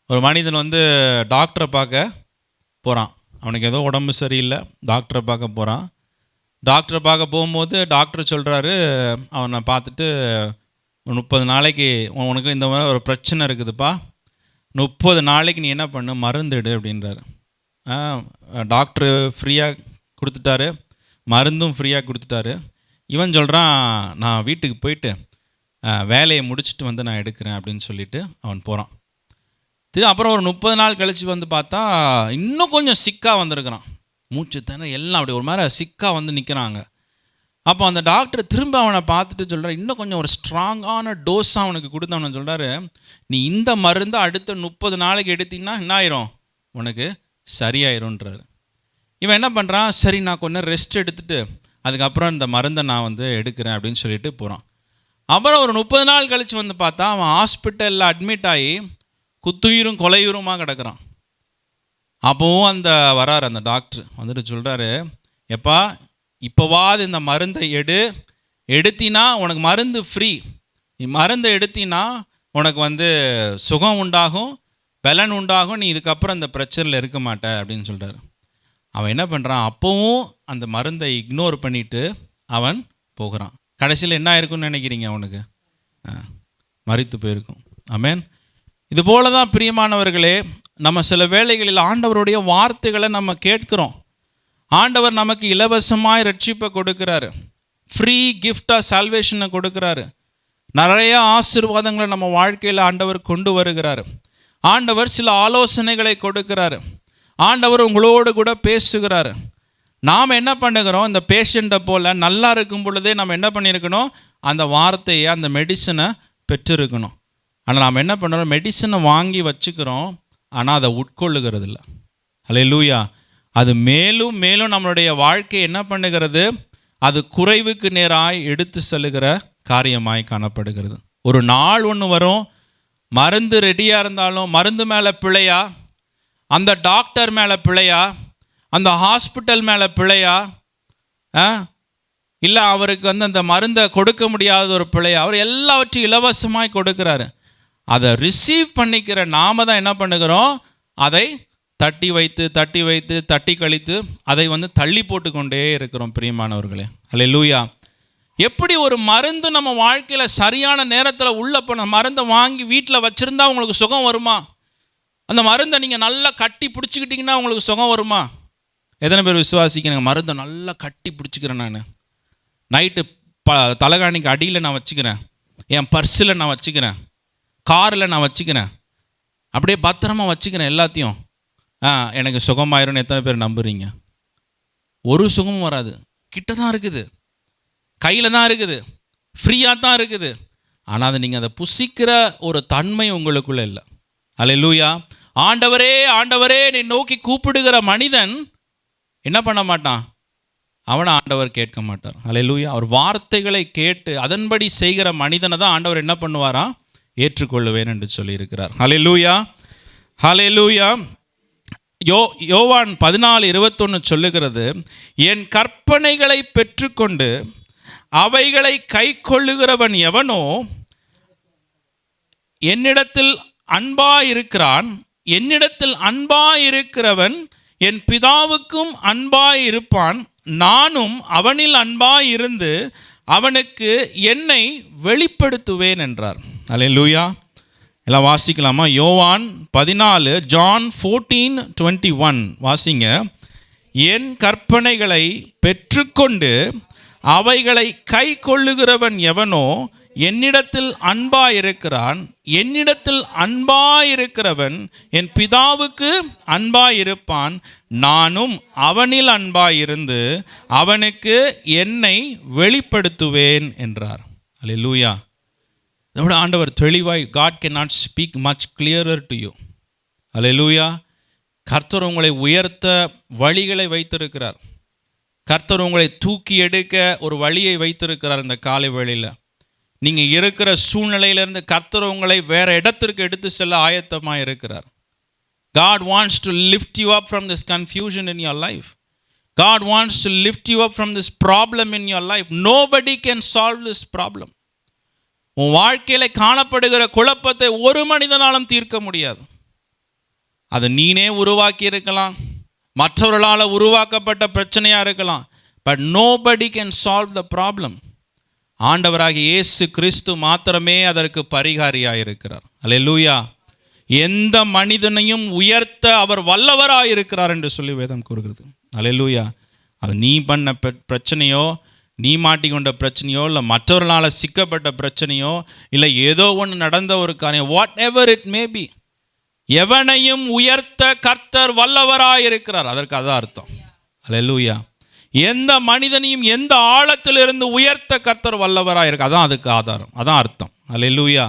ஒரு மனிதன் டாக்டரை பார்க்க போகிறான். அவனுக்கு ஏதோ உடம்பு சரியில்லை, டாக்டரை பார்க்க போகிறான். டாக்டரை பார்க்க போகும்போது டாக்டர் சொல்கிறாரு, அவனை பார்த்துட்டு 30 நாளைக்கு உனக்கு இந்த மாதிரி ஒரு பிரச்சனை இருக்குதுப்பா, 30 நாளைக்கு நீ என்ன பண்ணு, மருந்துடு அப்படின்றாரு. டாக்டரு ஃப்ரீயாக கொடுத்துட்டாரு, மருந்தும் ஃப்ரீயாக கொடுத்துட்டாரு. இவன் சொல்கிறான், நான் வீட்டுக்கு போயிட்டு வேலையை முடிச்சுட்டு நான் எடுக்கிறேன் அப்படின்னு சொல்லிட்டு அவன் போகிறான். அப்புறம் ஒரு 30 நாள் கழித்து பார்த்தா இன்னும் கொஞ்சம் சிக்காக வந்திருக்கிறான். மூச்சு திணற எல்லாம் அப்படி ஒரு மாதிரி சிக்காக நிற்கிறாங்க. அப்போ அந்த டாக்டர் திரும்ப அவனை பார்த்துட்டு சொல்கிறார், இன்னும் கொஞ்சம் ஒரு ஸ்ட்ராங்கான டோஸாக அவனுக்கு கொடுத்து அவனை சொல்கிறாரு, நீ இந்த மருந்தை அடுத்த 30 நாளைக்கு எடுத்தீங்கன்னா என்ன ஆயிரும், உனக்கு சரியாயிரும்ன்றாரு. இவன் என்ன பண்ணுறான், சரி நான் கொஞ்சம் ரெஸ்ட் எடுத்துகிட்டு அதுக்கப்புறம் இந்த மருந்தை நான் எடுக்கிறேன் அப்படின்னு சொல்லிட்டு போகிறான். அப்புறம் ஒரு 30 நாள் கழித்து பார்த்தா அவன் ஹாஸ்பிட்டலில் அட்மிட் ஆகி குத்துயிரும் கொலையுருமாக கிடக்கிறான். அப்போவும் வரார் அந்த டாக்டர் சொல்கிறாரு, எப்பா இப்போவாது இந்த மருந்தை எடுத்தினா உனக்கு மருந்து ஃப்ரீ, நீ மருந்தை எடுத்தினா உனக்கு சுகம் உண்டாகும், பலன் உண்டாகும், நீ இதுக்கப்புறம் இந்த பிரச்சனையில் இருக்க மாட்ட அப்படின்னு சொல்கிறாரு. அவன் என்ன பண்ணுறான், அப்போவும் அந்த மருந்தை இக்னோர் பண்ணிவிட்டு அவன் போகிறான். கடைசியில் என்ன ஆயிருக்குன்னு நினைக்கிறீங்க? அவனுக்கு மரித்து போயிருக்கும். ஆமென். இது போல தான் பிரியமானவர்களே, நம்ம சில வேளைகளில் ஆண்டவருடைய வார்த்தைகளை நம்ம கேட்கிறோம். ஆண்டவர் நமக்கு இலவசமாய் ரட்சிப்பை கொடுக்கிறாரு, ஃப்ரீ கிஃப்டாக சால்வேஷனை கொடுக்குறாரு. நிறைய ஆசீர்வாதங்களை நம்ம வாழ்க்கையில் ஆண்டவர் கொண்டு வருகிறார். ஆண்டவர் சில ஆலோசனைகளை கொடுக்கிறாரு. ஆண்டவர் உங்களோடு கூட பேசுகிறாரு. நாம் என்ன பண்ணுகிறோம், இந்த பேஷண்ட்டை போல் நல்லா இருக்கும் பொழுதே நம்ம என்ன பண்ணியிருக்கணும், அந்த வார்த்தையை, அந்த மெடிசனை பெற்றிருக்கணும். ஆனால் நாம் என்ன பண்ணுறோம், மெடிசனை வாங்கி வச்சுக்கிறோம், ஆனால் அதை உட்கொள்ளுகிறது இல்லை. அல்லேலூயா. அது மேலும் மேலும் நம்மளுடைய வாழ்க்கை என்ன பண்ணுகிறது, அது குறைவுக்கு நேராய் எடுத்து செல்லுகிற காரியமாய் காணப்படுகிறது. ஒரு நாள் ஒன்று வரும், மருந்து ரெடியாக இருந்தாலும் மருந்து மேலே பிழையா, அந்த டாக்டர் மேலே பிழையா, அந்த ஹாஸ்பிட்டல் மேலே பிழையா, இல்லை அவருக்கு அந்த மருந்தை கொடுக்க முடியாத ஒரு பிழையா, அவர் எல்லாவற்றையும் இலவசமாய் கொடுக்குறாரு. அதை ரிசீவ் பண்ணிக்கிற நாம தான் என்ன பண்ணுகிறோம், அதை தட்டி வைத்து தட்டி வைத்து தட்டி கழித்து அதை தள்ளி போட்டு கொண்டே இருக்கிறோம். பிரியமானவர்களே, அல்லேலூயா. எப்படி ஒரு மருந்து நம்ம வாழ்க்கையில் சரியான நேரத்தில் உள்ள போன மருந்தை வாங்கி வீட்டில் வச்சுருந்தா உங்களுக்கு சுகம் வருமா? அந்த மருந்தை நீங்கள் நல்லா கட்டி பிடிச்சிக்கிட்டிங்கன்னா உங்களுக்கு சுகம் வருமா? எத்தனை பேர் விசுவாசிக்கிறேன், மருந்தை நல்லா கட்டி பிடிச்சிக்கிறேன், நான் நைட்டு தலைகாணிக்கு அடியில் நான் வச்சுக்கிறேன், என் பர்ஸில் நான் வச்சுக்கிறேன், காரில் நான் வச்சுக்கிறேன், அப்படியே பத்திரமா வச்சுக்கிறேன் எல்லாத்தையும், எனக்கு சுகமாயிரும்னு எத்தனை பேர் நம்புறீங்க? ஒரு சுகமும் வராது. கிட்ட தான் இருக்குது, கையில் தான் இருக்குது, ஃப்ரீயாக தான் இருக்குது. ஆனால் அதை நீங்கள் அதை புசிக்கிற ஒரு தன்மை உங்களுக்குள்ளே இல்லை. அல்லேலூயா. ஆண்டவரே ஆண்டவரே நீ நோக்கி கூப்பிடுகிற மனிதன் என்ன பண்ண மாட்டான், அவனை ஆண்டவர் கேட்க மாட்டார். அல்லேலூயா. அவர் வார்த்தைகளை கேட்டு அதன்படி செய்கிற மனிதனை தான் ஆண்டவர் என்ன பண்ணுவாராம், ஏற்றுக்கொள்ளுவேன் என்று சொல்லியிருக்கிறார். அல்லேலூயா, அல்லேலூயா. யோவான் 14:21 சொல்லுகிறது, என் கற்பனைகளை பெற்றுக்கொண்டு அவைகளை கை கொள்ளுகிறவன் எவனோ என்னிடத்தில் அன்பாயிருக்கிறான், என்னிடத்தில் அன்பாயிருக்கிறவன் என் பிதாவுக்கும் அன்பாயிருப்பான், நானும் அவனில் அன்பாயிருந்து அவனுக்கு என்னை வெளிப்படுத்துவேன் என்றார். அல்லேலூயா. எல்லாம் வாசிக்கலாமா? யோவான் 14, John 14:21 வாசிங்க. என் கற்பனைகளை பெற்றுக்கொண்டு அவைகளை கை கொள்ளுகிறவன் எவனோ என்னிடத்தில் அன்பாயிருக்கிறான், என்னிடத்தில் அன்பாயிருக்கிறவன் என் பிதாவுக்கு அன்பாயிருப்பான், நானும் அவனில் அன்பாயிருந்து அவனுக்கு என்னை வெளிப்படுத்துவேன் என்றார். அல்லேலூயா. இதோட ஆண்டவர் தெளிவாய், God cannot speak much clearer to you. அல்லேலூயா. கர்த்தர் உங்களை உயர்த்த வழிகளை வைத்திருக்கிறார். கர்த்தர் உங்களை தூக்கி எடுக்க ஒரு வழியை வைத்திருக்கிறார். இந்த காலை வேளையில் நீங்கள் இருக்கிற சூழ்நிலையிலிருந்து கர்த்தர் உங்களை வேறு இடத்திற்கு எடுத்து செல்ல ஆயத்தமாக இருக்கிறார். God wants to lift you up from this confusion in your life. God wants to lift you up from this problem in your life. Nobody can solve this problem. உன் வாழ்க்கையில் காணப்படுகிற குழப்பத்தை ஒரு மனிதனாலும் தீர்க்க முடியாது. அது நீனே உருவாக்கி இருக்கலாம், மற்றவர்களால் உருவாக்கப்பட்ட பிரச்சனையாக இருக்கலாம். But nobody can solve the problem. ஆண்டவராகிய இயேசு கிறிஸ்து மாத்திரமே அதற்கு பரிகாரியாக இருக்கிறார். அல்லேலூயா. எந்த மனிதனையும் உயர்த்த அவர் வல்லவராக இருக்கிறார் என்று சொல்லி வேதம் கூறுகிறது. அல்லேலூயா. அது நீ பண்ண பிரச்சனையோ, நீ மாட்டிக்கொண்ட பிரச்சனையோ, இல்லை மற்றவர்களால் சிக்கப்பட்ட பிரச்சனையோ, இல்லை ஏதோ ஒன்று நடந்த ஒரு காரியம், whatever it may be, எவனையும் உயர்த்த கர்த்தர் வல்லவராக இருக்கிறார். அதற்கு அதான் அர்த்தம். அல்லேலூயா. எந்த மனிதனையும் எந்த ஆழத்திலிருந்து உயர்த்த கர்த்தர் வல்லவராக இருக்கு, அதான் அதுக்கு ஆதாரம், அதான் அர்த்தம். அல்லேலூயா.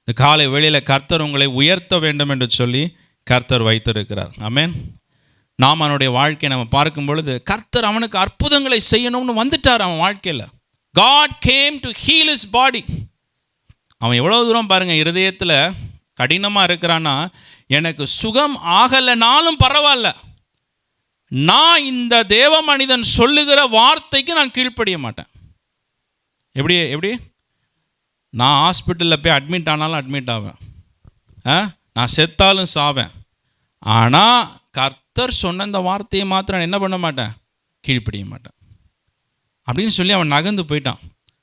இந்த காலை வேளையில் கர்த்தர் உங்களை உயர்த்த வேண்டும் என்று சொல்லி கர்த்தர் வைத்திருக்கிறார். ஆமென். நாம் அவனுடைய வாழ்க்கையை நம்ம பார்க்கும் பொழுது கர்த்தர் அவனுக்கு அற்புதங்களை செய்யணும்னு வந்துட்டார் அவன் வாழ்க்கையில். God came to heal his body. அவன் எவ்வளோ தூரம் பாருங்கள், இருதயத்தில் கடினமாக இருக்கிறான்னா, எனக்கு சுகம் ஆகலைனாலும் பரவாயில்ல, நான் இந்த தேவ மனிதன் சொல்லுகிற வார்த்தைக்கு நான் கீழ்ப்படிய மாட்டேன். எப்படி நான் ஹாஸ்பிட்டலில் போய் அட்மிட் ஆனாலும் அட்மிட் ஆவேன், நான் செத்தாலும் சாவேன், ஆனால் கர்த்தர் சொன்ன இந்த வார்த்தையை மாத்திரம் நான் என்ன பண்ண மாட்டேன், கீழ்ப்படிய மாட்டேன் அப்படின்னு சொல்லி அவன் நகர்ந்து போயிட்டான்.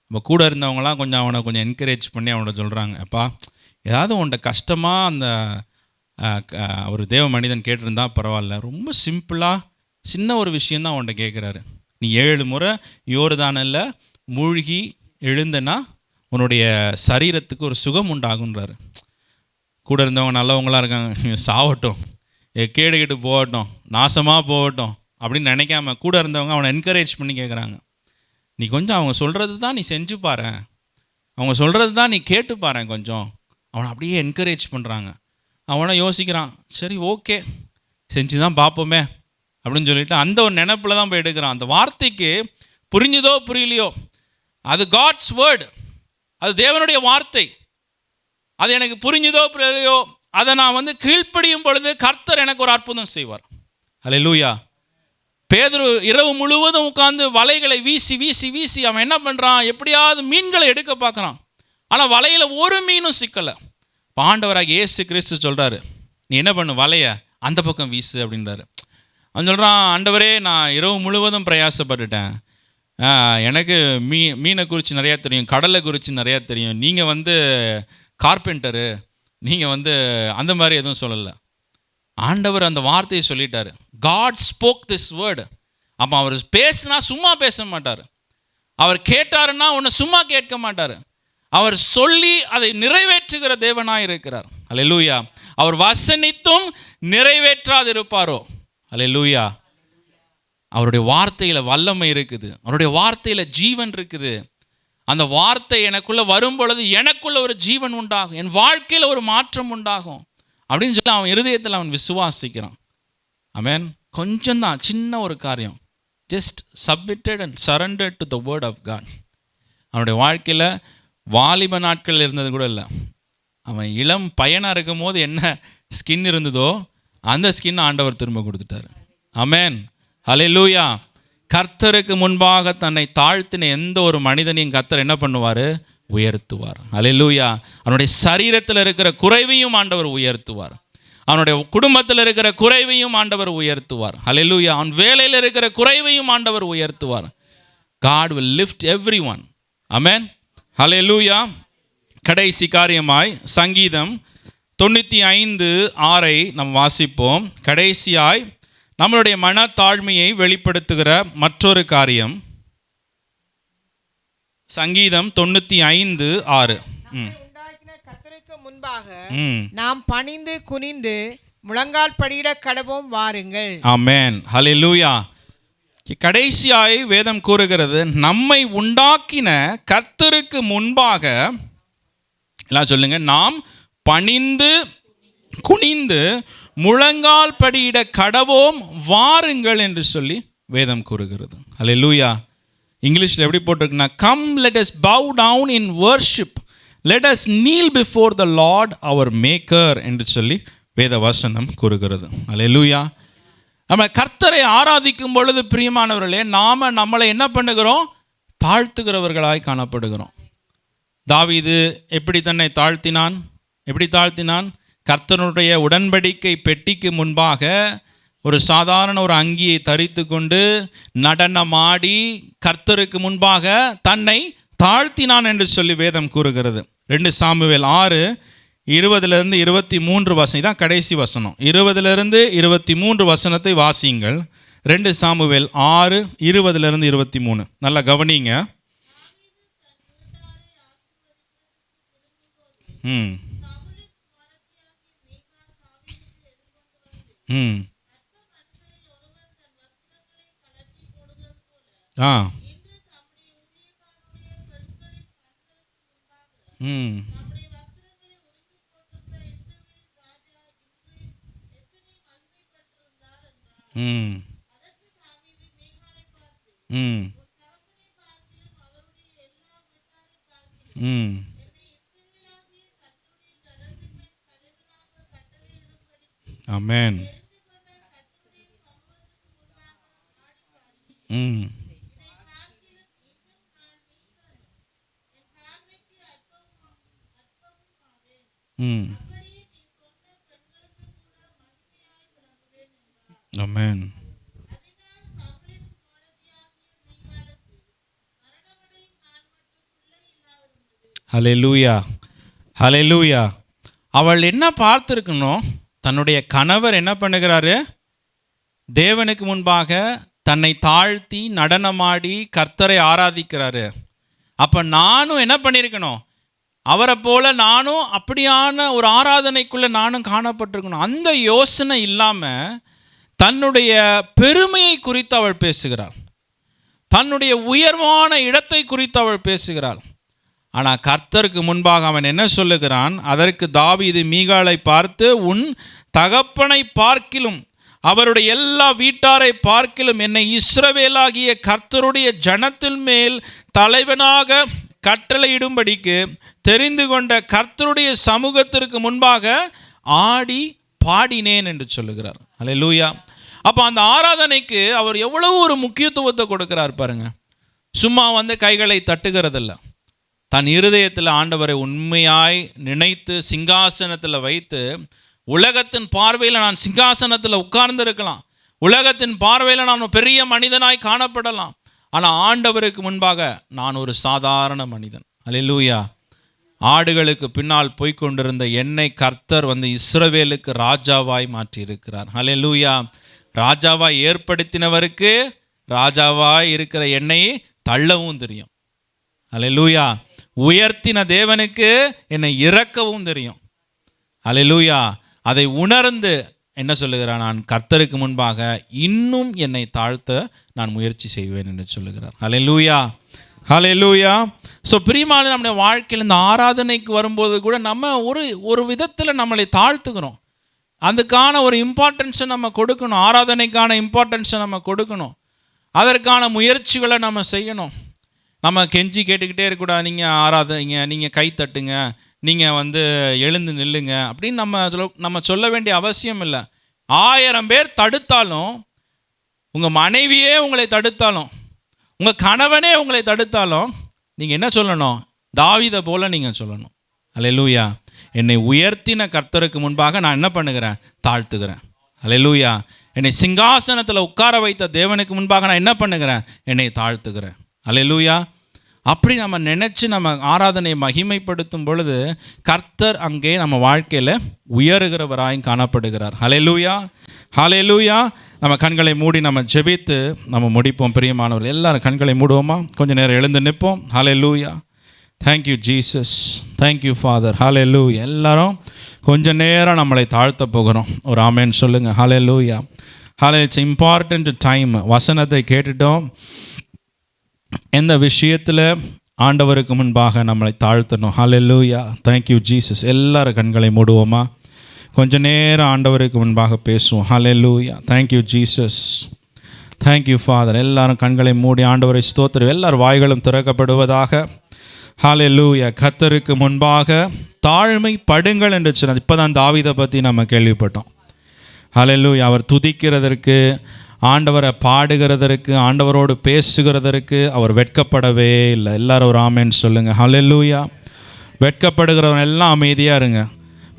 இப்போ கூட இருந்தவங்களாம் அவனை கொஞ்சம் என்கரேஜ் பண்ணி அவனை சொல்கிறாங்க, அப்பா ஏதாவது உன்கிட்ட கஷ்டமாக அந்த ஒரு தேவ மனிதன் கேட்டிருந்தா பரவாயில்ல, ரொம்ப சிம்பிளாக சின்ன ஒரு விஷயந்தான் உன்கிட்ட கேட்குறாரு, நீ 7 முறை யோர்தானில் மூழ்கி எழுந்தனா உன்னுடைய சரீரத்துக்கு ஒரு சுகம் உண்டாகுன்றாரு. கூட இருந்தவங்க நல்லவங்களாக இருக்காங்க, சாவட்டும், கேடு போகட்டும், நாசமாக போகட்டும் அப்படின்னு நினைக்காம கூட இருந்தவங்க அவனை என்கரேஜ் பண்ணி கேட்குறாங்க, நீ கொஞ்சம் அவங்க சொல்கிறது தான் நீ செஞ்சு பாரு, அவங்க சொல்கிறது தான் நீ கேட்டு பாரு கொஞ்சம். அவனை அப்படியே என்கரேஜ் பண்ணுறாங்க. அவனை யோசிக்கிறான், சரி ஓகே செஞ்சு தான் பார்ப்போமே அப்படின்னு சொல்லிட்டு அந்த ஒரு நினைப்பில் தான் போய் எடுக்கிறான். அந்த வார்த்தைக்கு புரிஞ்சுதோ புரியலையோ, அது காட்ஸ் வேர்டு, அது தேவனுடைய வார்த்தை. அது எனக்கு புரிஞ்சுதோ புரியலையோ, அதை நான் கீழ்ப்படியும் பொழுது கர்த்தர் எனக்கு ஒரு அற்புதம் செய்வார். அல்லேலூயா. பேதுரு இரவு முழுவதும் உட்கார்ந்து வலைகளை வீசி வீசி வீசி அவன் என்ன பண்ணுறான், எப்படியாவது மீன்களை எடுக்க பார்க்குறான். ஆனால் வலையில் ஒரு மீனும் சிக்கலை. ஆண்டவராக இயேசு கிறிஸ்து சொல்கிறாரு, நீ என்ன பண்ணு, வலையை அந்த பக்கம் வீசு அப்படின்றாரு. அவன் சொல்கிறான், ஆண்டவரே நான் இரவு முழுவதும் பிரயாசப்பட்டுட்டேன், எனக்கு மீனை குறித்து நிறையா தெரியும், கடலை குறித்து நிறையா தெரியும், நீங்கள் கார்பெண்டரு, நீங்கள் அந்த மாதிரி எதுவும் சொல்லலை. ஆண்டவர் அந்த வார்த்தையை சொல்லிட்டாரு. God spoke this word. அப்போ அவர் பேசினா சும்மா பேச மாட்டார். அவர் கேட்டாருன்னா உன்னை சும்மா கேட்க மாட்டார். அவர் சொல்லி அதை நிறைவேற்றுகிற தேவனாய் இருக்கிறார். அல்லேலூயா. அவர் வசனித்தும் நிறைவேற்றாதிருப்பாரோ. அல்லேலூயா. அவருடைய வார்த்தையில் வல்லமை இருக்குது, அவருடைய வார்த்தையில் ஜீவன் இருக்குது. அந்த வார்த்தை எனக்குள்ளே வரும் பொழுது எனக்குள்ள ஒரு ஜீவன் உண்டாகும், என் வாழ்க்கையில் ஒரு மாற்றம் உண்டாகும் அப்படின்னு சொல்லி அவன் இருதயத்தில் அவன் விசுவாசிக்கிறான். ஆமென். கொஞ்சம் தான், சின்ன ஒரு காரியம், just submitted and surrendered to the word of God. அவனுடைய வாழ்க்கையில் வாலிப நாட்கள் இருந்தது கூட இல்லை. அவன் இளம் பையனாக இருக்கும் போது என்ன ஸ்கின் இருந்ததோ அந்த ஸ்கின் ஆண்டவர் திரும்ப கொடுத்துட்டார். ஆமென். ஹல்லேலூயா. கர்த்தருக்கு முன்பாக தன்னை தாழ்த்தின எந்த ஒரு மனிதனையும் கர்த்தர் என்ன பண்ணுவார், உயர்த்துவார். ஹல்லேலூயா. அவனுடைய சரீரத்தில் இருக்கிற குறைவையும் ஆண்டவர் உயர்த்துவார். அவனுடைய குடும்பத்தில் இருக்கிற குறைவையும் ஆண்டவர் உயர்த்துவார். ஹல்லேலூயா. அவன் வேலையில் இருக்கிற குறைவையும் ஆண்டவர் உயர்த்துவார். God will lift everyone. ஆமென். ஹல்லேலூயா. கடைசி காரியமாய் சங்கீதம் 95:6 நாம் வாசிப்போம். கடைசியாய் நம்மளுடைய மனத்தாழ்மையை வெளிப்படுத்துகிற மற்றொரு காரியம் சங்கீதம் 95:6. கர்த்தருக்கு முன்பாக நாம் பணிந்து குனிந்து முழங்கால் படியிட கடவோம், வாருங்கள். ஆமென். ஹல்லேலூயா. கடைசியாய் வேதம் கூறுகிறது, நம்மை உண்டாக்கின கர்த்தருக்கு முன்பாக எல்லாம் சொல்லுங்க, நாம் பணிந்து குனிந்து முழங்கால் படியிட கடவோம், வாருங்கள் என்று சொல்லி வேதம் கூறுகிறது. ஹல்லேலூயா. இங்கிலீஷில் எப்படி போட்டிருக்குன்னா, come let us bow down in worship, let us kneel before the Lord our maker என்று சொல்லி வேத வசனம் கூறுகிறது. ஹல்லேலூயா. நம்ம கர்த்தரை ஆராதிக்கும் பொழுது பிரியமானவர்களே, நாம நம்மளை என்ன பண்ணுகிறோம், தாழ்த்துகிறவர்களாய் காணப்படுகிறோம். தாவீது எப்படி தன்னை தாழ்த்தினான், எப்படி தாழ்த்தினான், கர்த்தருடைய உடன்படிக்கை பெட்டிக்கு முன்பாக ஒரு சாதாரண ஒரு அங்கியை தரித்து கொண்டு நடனமாடி கர்த்தருக்கு முன்பாக தன்னை தாழ்த்தினான் என்று சொல்லி வேதம் கூறுகிறது. 2 சாமுவேல் 6:20-23 வசனம் தான் கடைசி வசனம். 20-23 வசனத்தை வாசியுங்கள். 2 சாமுவேல் 6:20-23 நல்லா கவனிங்க. ஆமென். ஆமென். ஹல்லேலூயா. ஹல்லேலூயா. அவள் என்ன பார்த்துருக்கணும், தன்னுடைய கணவர் என்ன பண்ணுகிறாரு, தேவனுக்கு முன்பாக தன்னை தாழ்த்தி நடனமாடி கர்த்தரை ஆராதிக்கிறாரு. அப்போ நானும் என்ன பண்ணியிருக்கணும், அவரை போல நானும் அப்படியான ஒரு ஆராதனைக்குள்ளே நானும் காணப்பட்டிருக்கணும். அந்த யோசனை இல்லாமல் தன்னுடைய பெருமையை குறித்து அவள் பேசுகிறாள். தன்னுடைய உயர்வான இடத்தை குறித்து அவள் பேசுகிறாள். ஆனால் கர்த்தருக்கு முன்பாக அவன் என்ன சொல்லுகிறான்? அதற்கு தாவீது மீகாளை பார்த்து, உன் தகப்பனை பார்க்கிலும் அவருடைய எல்லா வீட்டாரை பார்க்கிலும் என்னை இஸ்ரவேலாகிய கர்த்தருடைய ஜனத்தின் மேல் தலைவனாக கட்டளையிடும்படிக்கு தெரிந்து கொண்ட கர்த்தருடைய சமூகத்திற்கு முன்பாக ஆடி பாடினேன் என்று சொல்லுகிறார். அல்லேலூயா. அப்போ அந்த ஆராதனைக்கு அவர் எவ்வளவு ஒரு முக்கியத்துவத்தை கொடுக்கிறார் பாருங்க. சும்மா கைகளை தட்டுகிறதில்ல, தன் இருதயத்தில் ஆண்டவரை உண்மையாய் நினைத்து சிங்காசனத்தில் வைத்து, உலகத்தின் பார்வையில் நான் சிங்காசனத்தில் உட்கார்ந்து இருக்கலாம், உலகத்தின் பார்வையில் நான் பெரிய மனிதனாய் காணப்படலாம், ஆனால் ஆண்டவருக்கு முன்பாக நான் ஒரு சாதாரண மனிதன். அல்லேலூயா. ஆடுகளுக்கு பின்னால் போய்கொண்டிருந்த என்னை கர்த்தர் இஸ்ரவேலுக்கு ராஜாவாய் மாற்றி இருக்கிறார். அல்லேலூயா. ராஜாவாய் ஏற்படுத்தினவருக்கு ராஜாவாய் இருக்கிற என்னை தள்ளவும் தெரியும். அல்லேலூயா. உயர்த்தின தேவனுக்கு என்னை இறக்கவும் தெரியும். அல்லேலூயா. அதை உணர்ந்து என்ன சொல்லுகிறார்? நான் கர்த்தருக்கு முன்பாக இன்னும் என்னை தாழ்த்த நான் முயற்சி செய்வேன் என்று சொல்லுகிறார். அல்லேலூயா. ஹல்லேலூயா. ஸோ பிரியமான நம்முடைய வாழ்க்கையில் இந்த ஆராதனைக்கு வரும்போது கூட நம்ம ஒரு விதத்தில் நம்மளை தாழ்த்துக்கிறோம். அதுக்கான ஒரு இம்பார்ட்டன்ஸை நம்ம கொடுக்கணும். ஆராதனைக்கான இம்பார்ட்டன்ஸை நம்ம கொடுக்கணும். அதற்கான முயற்சிகளை நம்ம செய்யணும். நம்ம கெஞ்சி கேட்டுக்கிட்டே இருக்கக்கூடாது, நீங்கள் ஆராதனைங்க, நீங்கள் கை தட்டுங்க, நீங்கள் எழுந்து நில்லுங்க அப்படின்னு நம்ம சொல்ல வேண்டிய அவசியம் இல்லை. 1000 பேர் தடுத்தாலும், உங்கள் மனைவியே உங்களை தடுத்தாலும், உங்கள் கணவனே உங்களை தடுத்தாலும், நீங்கள் என்ன சொல்லணும்? தாவீதை போல நீங்கள் சொல்லணும். அல்லேலூயா. என்னை உயர்த்தின கர்த்தருக்கு முன்பாக நான் என்ன பண்ணுகிறேன்? தாழ்த்துகிறேன். அல்லேலூயா. என்னை சிங்காசனத்தில் உட்கார வைத்த தேவனுக்கு முன்பாக நான் என்ன பண்ணுகிறேன்? என்னை தாழ்த்துகிறேன். அல்லேலூயா. அப்படி நம்ம நினச்சி நம்ம ஆராதனையை மகிமைப்படுத்தும் பொழுது கர்த்தர் அங்கே நம்ம வாழ்க்கையில் உயருகிறவராய் காணப்படுகிறார். ஹல்லேலூயா. ஹல்லேலூயா. நம்ம கண்களை மூடி நம்ம ஜெபித்து நம்ம முடிப்போம். பிரியமானவர்கள், எல்லாரும் கண்களை மூடுவோமா? கொஞ்சம் நேரம் எழுந்து நிற்போம். Hallelujah. Thank you Jesus, thank you father. Hallelujah. எல்லாரும் கொஞ்சம் நேரம் நம்மளை தாழ்த்த போகிறோம். ஒரு ஆமென் சொல்லுங்கள். ஹல்லேலூயா. ஹல்லே. It's important time. வசனத்தை கேட்டுட்டோம். எந்த விஷயத்தில் ஆண்டவருக்கு முன்பாக நம்மளை தாழ்த்தணும். ஹல்லேலூயா. Thank you Jesus. எல்லாரும் கண்களை மூடுவோமா? கொஞ்ச நேரம் ஆண்டவருக்கு முன்பாக பேசுவோம். Hallelujah. Thank you Jesus, thank you father. எல்லாரும் கண்களை மூடி ஆண்டவரை ஸ்தோத்திரம். எல்லாரும் வாய்களும் திறக்கப்படுவதாக. ஹல்லேலூயா. கர்த்தருக்கு முன்பாக தாழ்மை படுங்கள் என்று சொன்னது. இப்போ தான் தாவீதை பற்றி நம்ம கேள்விப்பட்டோம். ஹல்லேலூயா. அவர் துதிக்கிறதற்கு, ஆண்டவரை பாடுகிறதற்கு, ஆண்டவரோடு பேசுகிறதற்கு அவர் வெட்கப்படவே இல்லை. எல்லாரும் ஒரு ஆமென் சொல்லுங்கள். ஹல்லேலூயா. வெட்கப்படுகிறவங்க எல்லாம் அமைதியாக இருங்க.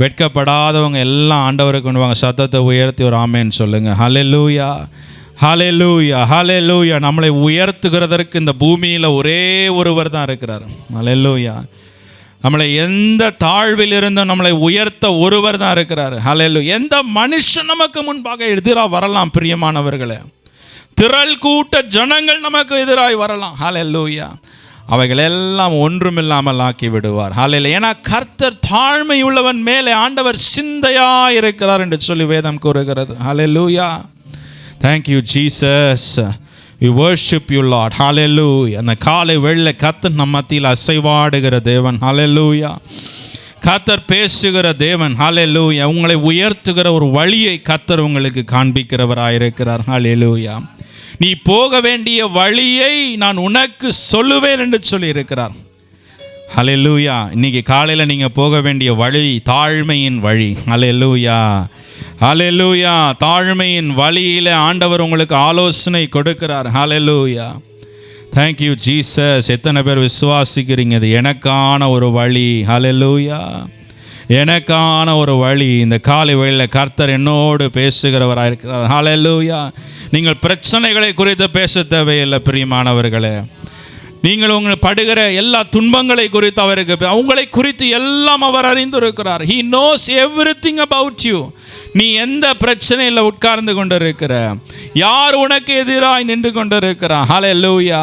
வெட்கப்படாதவங்க எல்லாம் ஆண்டவருக்கு கொண்டு வாங்க. சத்தத்தை உயர்த்தி ஒரு ஆமென் சொல்லுங்கள். ஹல்லேலூயா. ஹல்லேலூயா. ஹல்லேலூயா. நம்மளை உயர்த்துகிறதற்கு இந்த பூமியில் ஒரே ஒருவர் தான் இருக்கிறார். ஹல்லேலூயா. நம்மளை எந்த தாழ்வில் இருந்தும் நம்மளை உயர்த்த ஒருவர் தான் இருக்கிறார். ஹல்லேலூயா. எந்த மனுஷன் நமக்கு முன்பாக எதிராக வரலாம் பிரியமானவர்களே. திரள் கூட்ட ஜனங்கள் நமக்கு எதிராக வரலாம். ஹல்லேலூயா. அவைகள் எல்லாம் ஒன்றுமில்லாமல் ஆக்கி விடுவார். ஹல்லேலூயா. ஏன்னா கர்த்தர் தாழ்மை உள்ளவன் மேலே ஆண்டவர் சிந்தையாக இருக்கிறார் என்று சொல்லி வேதம் கூறுகிறது. Hallelujah. Thank you Jesus. We worship you Lord. Hallelujah. அந்த காலை வெள்ளை கர்த்தர் நம் மத்தியில் அசைவாடுகிற தேவன். Hallelujah. கர்த்தர் பேசுகிற தேவன். Hallelujah. உங்களை உயர்த்துகிற ஒரு வழியை கர்த்தர் உங்களுக்கு காண்பிக்கிறவராயிருக்கிறார். Hallelujah. நீ போக வேண்டிய வழியை நான் உனக்கு சொல்லுவேன் என்று சொல்லி இருக்கிறார். ஹல்லேலூயா. இன்னைக்கு காலையில் நீங்கள் போக வேண்டிய வழி தாழ்மையின் வழி. ஹல்லேலூயா. ஹல்லேலூயா. தாழ்மையின் வழியில் ஆண்டவர் உங்களுக்கு ஆலோசனை கொடுக்கிறார். ஹல்லேலூயா. Thank you Jesus. எத்தனை பேர் விசுவாசிக்கிறீங்க? இது எனக்கான ஒரு வழி. ஹல்லேலூயா. எனக்கான ஒரு வழி. இந்த காலை வேளையில் கர்த்தர் என்னோடு பேசுகிறவராக இருக்கிறார். ஹல்லேலூயா. நீங்கள் பிரச்சனைகளை குறித்து பேச தேவையில்லை பிரியமானவர்களே. நீங்கள் உங்கள் படுகிற எல்லா துன்பங்களை குறித்து அவருக்கு, உங்களை குறித்து எல்லாம் அவர் அறிந்திருக்கிறார். He knows everything about you. நீ எந்த பிரச்சனையில் உட்கார்ந்து கொண்டிருக்கிற, யார் உனக்கு எதிராய் நின்று கொண்டிருக்கிறான். ஹல்லேலூயா.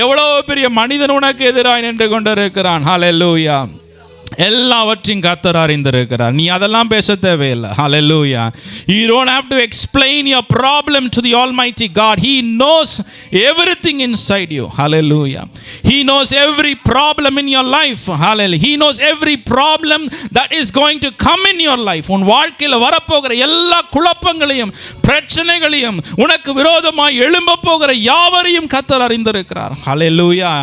எவ்வளோ பெரிய மனிதன் உனக்கு எதிராய் நின்று கொண்டிருக்கிறான். ஹல்லேலூயா. எல்லாவற்றையும் கர்த்தர் அறிந்திருக்கிறார். நீ அதெல்லாம் பேச தேவையில்லை. Hallelujah. You don't have to explain your problem to the Almighty God. He knows everything inside you. Hallelujah. He knows every problem in your life. Hallelujah. He knows every problem that is going to come in your life. உன் வாழ்க்கையில் வரப்போகிற எல்லா குழப்பங்களையும் பிரச்சனைகளையும் உனக்கு விரோதமாய் எழும்ப போகிற யாவரையும் கர்த்தர் அறிந்திருக்கிறார். Hallelujah.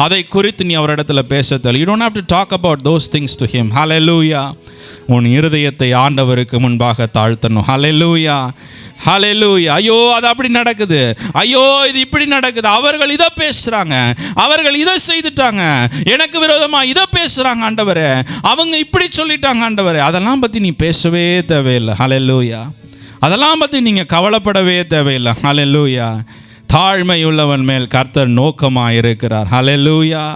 அதை குறித்து நீ அவரிடத்தில் பேச தேவை. You don't have to talk about those things to him. Hallelujah. உன் இருதயத்தை ஆண்டவருக்கு முன்பாக தாழ்த்தணும். Hallelujah. Hallelujah. ஐயோ அது அப்படி நடக்குது, ஐயோ இது இப்படி நடக்குது, அவர்கள் இதை பேசுறாங்க, அவர்கள் இதை செய்துட்டாங்க, எனக்கு விரோதமா இதை பேசுறாங்க ஆண்டவரே, அவங்க இப்படி சொல்லிட்டாங்க ஆண்டவரே, அதெல்லாம் பத்தி நீ பேசவே தேவையில்லை. Hallelujah. அதெல்லாம் பத்தி நீங்க கவலைப்படவே தேவையில்லை. Hallelujah. தாழ்மை உள்ளவன் மேல் கர்த்தர் நோக்கமாக இருக்கிறார். Hallelujah.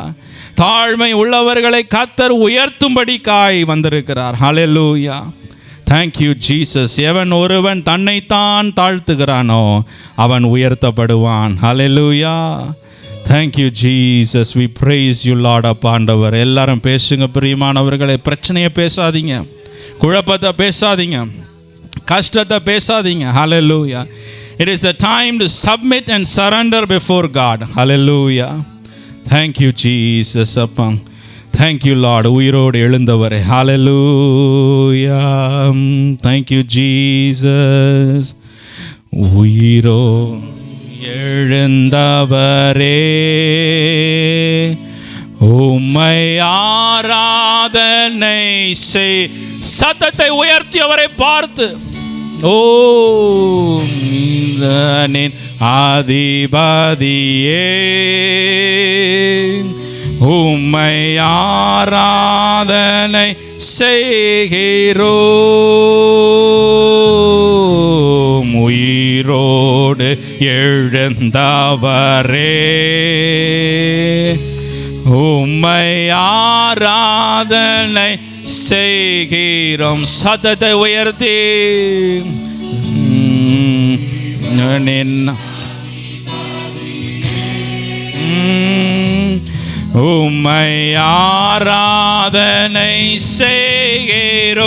தாழ்மை உள்ளவர்களை கர்த்தர் உயர்த்தும்படிக்காய் வந்திருக்கிறார். Hallelujah. Thank you Jesus. எவன் ஒருவன் தன்னைத்தான் தாழ்த்துகிறானோ அவன் உயர்த்தப்படுவான். Hallelujah. Thank you Jesus. We praise you Lord. ஆண்டவர் எல்லாரும் பேசுங்க பிரியமானவர்களே. பிரச்சனையை பேசாதீங்க, குழப்பத்தை பேசாதீங்க, கஷ்டத்தை பேசாதீங்க. Hallelujah. It is the time to submit and surrender before God. Hallelujah. Thank you Jesus. அப்பா thank you Lord. உயிரோடு எழுந்தவரே. Hallelujah. Thank you Jesus. உயிரோ எழுந்தவரே உம்மை ஆராதனை செய். சத்தத்தை உயர்த்தியவரை பார்த்து, ஓ நீரின் அதிபதியே உம்மை ஆராதனை செய்கிறோம். உயிரோடு எழுந்தவரே உம்மை ஆராதனை செய்கிறோம். சத்தத்தை உயர்த்தி உம்மை ஆராதனை செய்கிறோம்.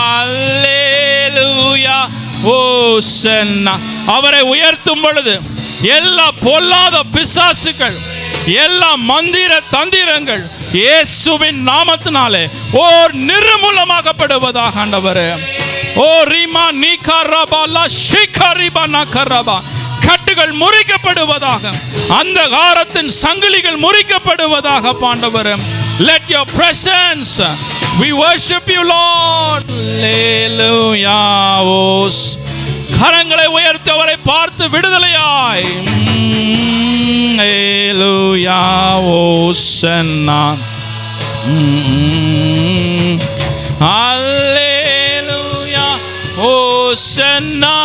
அல்லேலூயா. ஓசன்னா. அவரை உயர்த்தும் பொழுது எல்லா பொல்லாத பிசாசுகள், எல்லா மந்திர தந்திரங்கள் இயேசுவின் நாமத்தினாலே ஓ நிர்மூலமாக்கப்படுவதாக ஆண்டவரே. ஓ ரீமா நீகரபா ஷிகரிபா நகரபா. கட்டுகள் முறிக்கப்படுவதாக, அந்த காரத்தின் சங்கிலிகள் முறிக்கப்படுவதாக ஆண்டவரே. Let your presence, we worship you Lord. Hallelujah. கரங்களை உயர்த்தவரை பார்த்து விடுதலையாய். Hallelujah. ஓசன்னா. Hallelujah. ஓசன்னா.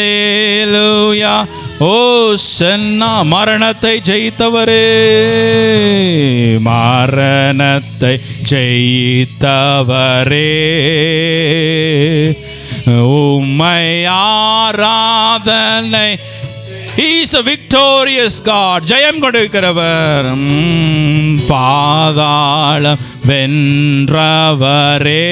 Hallelujah. ஓசன்னா. மரணத்தை ஜெயித்தவரே, மரணத்தை ஜெயித்தவரே உம்மை ஆராதனை. He is a victorious God. ஜெயம் கொடுக்கிறவர். பாதாளம் வென்றவரே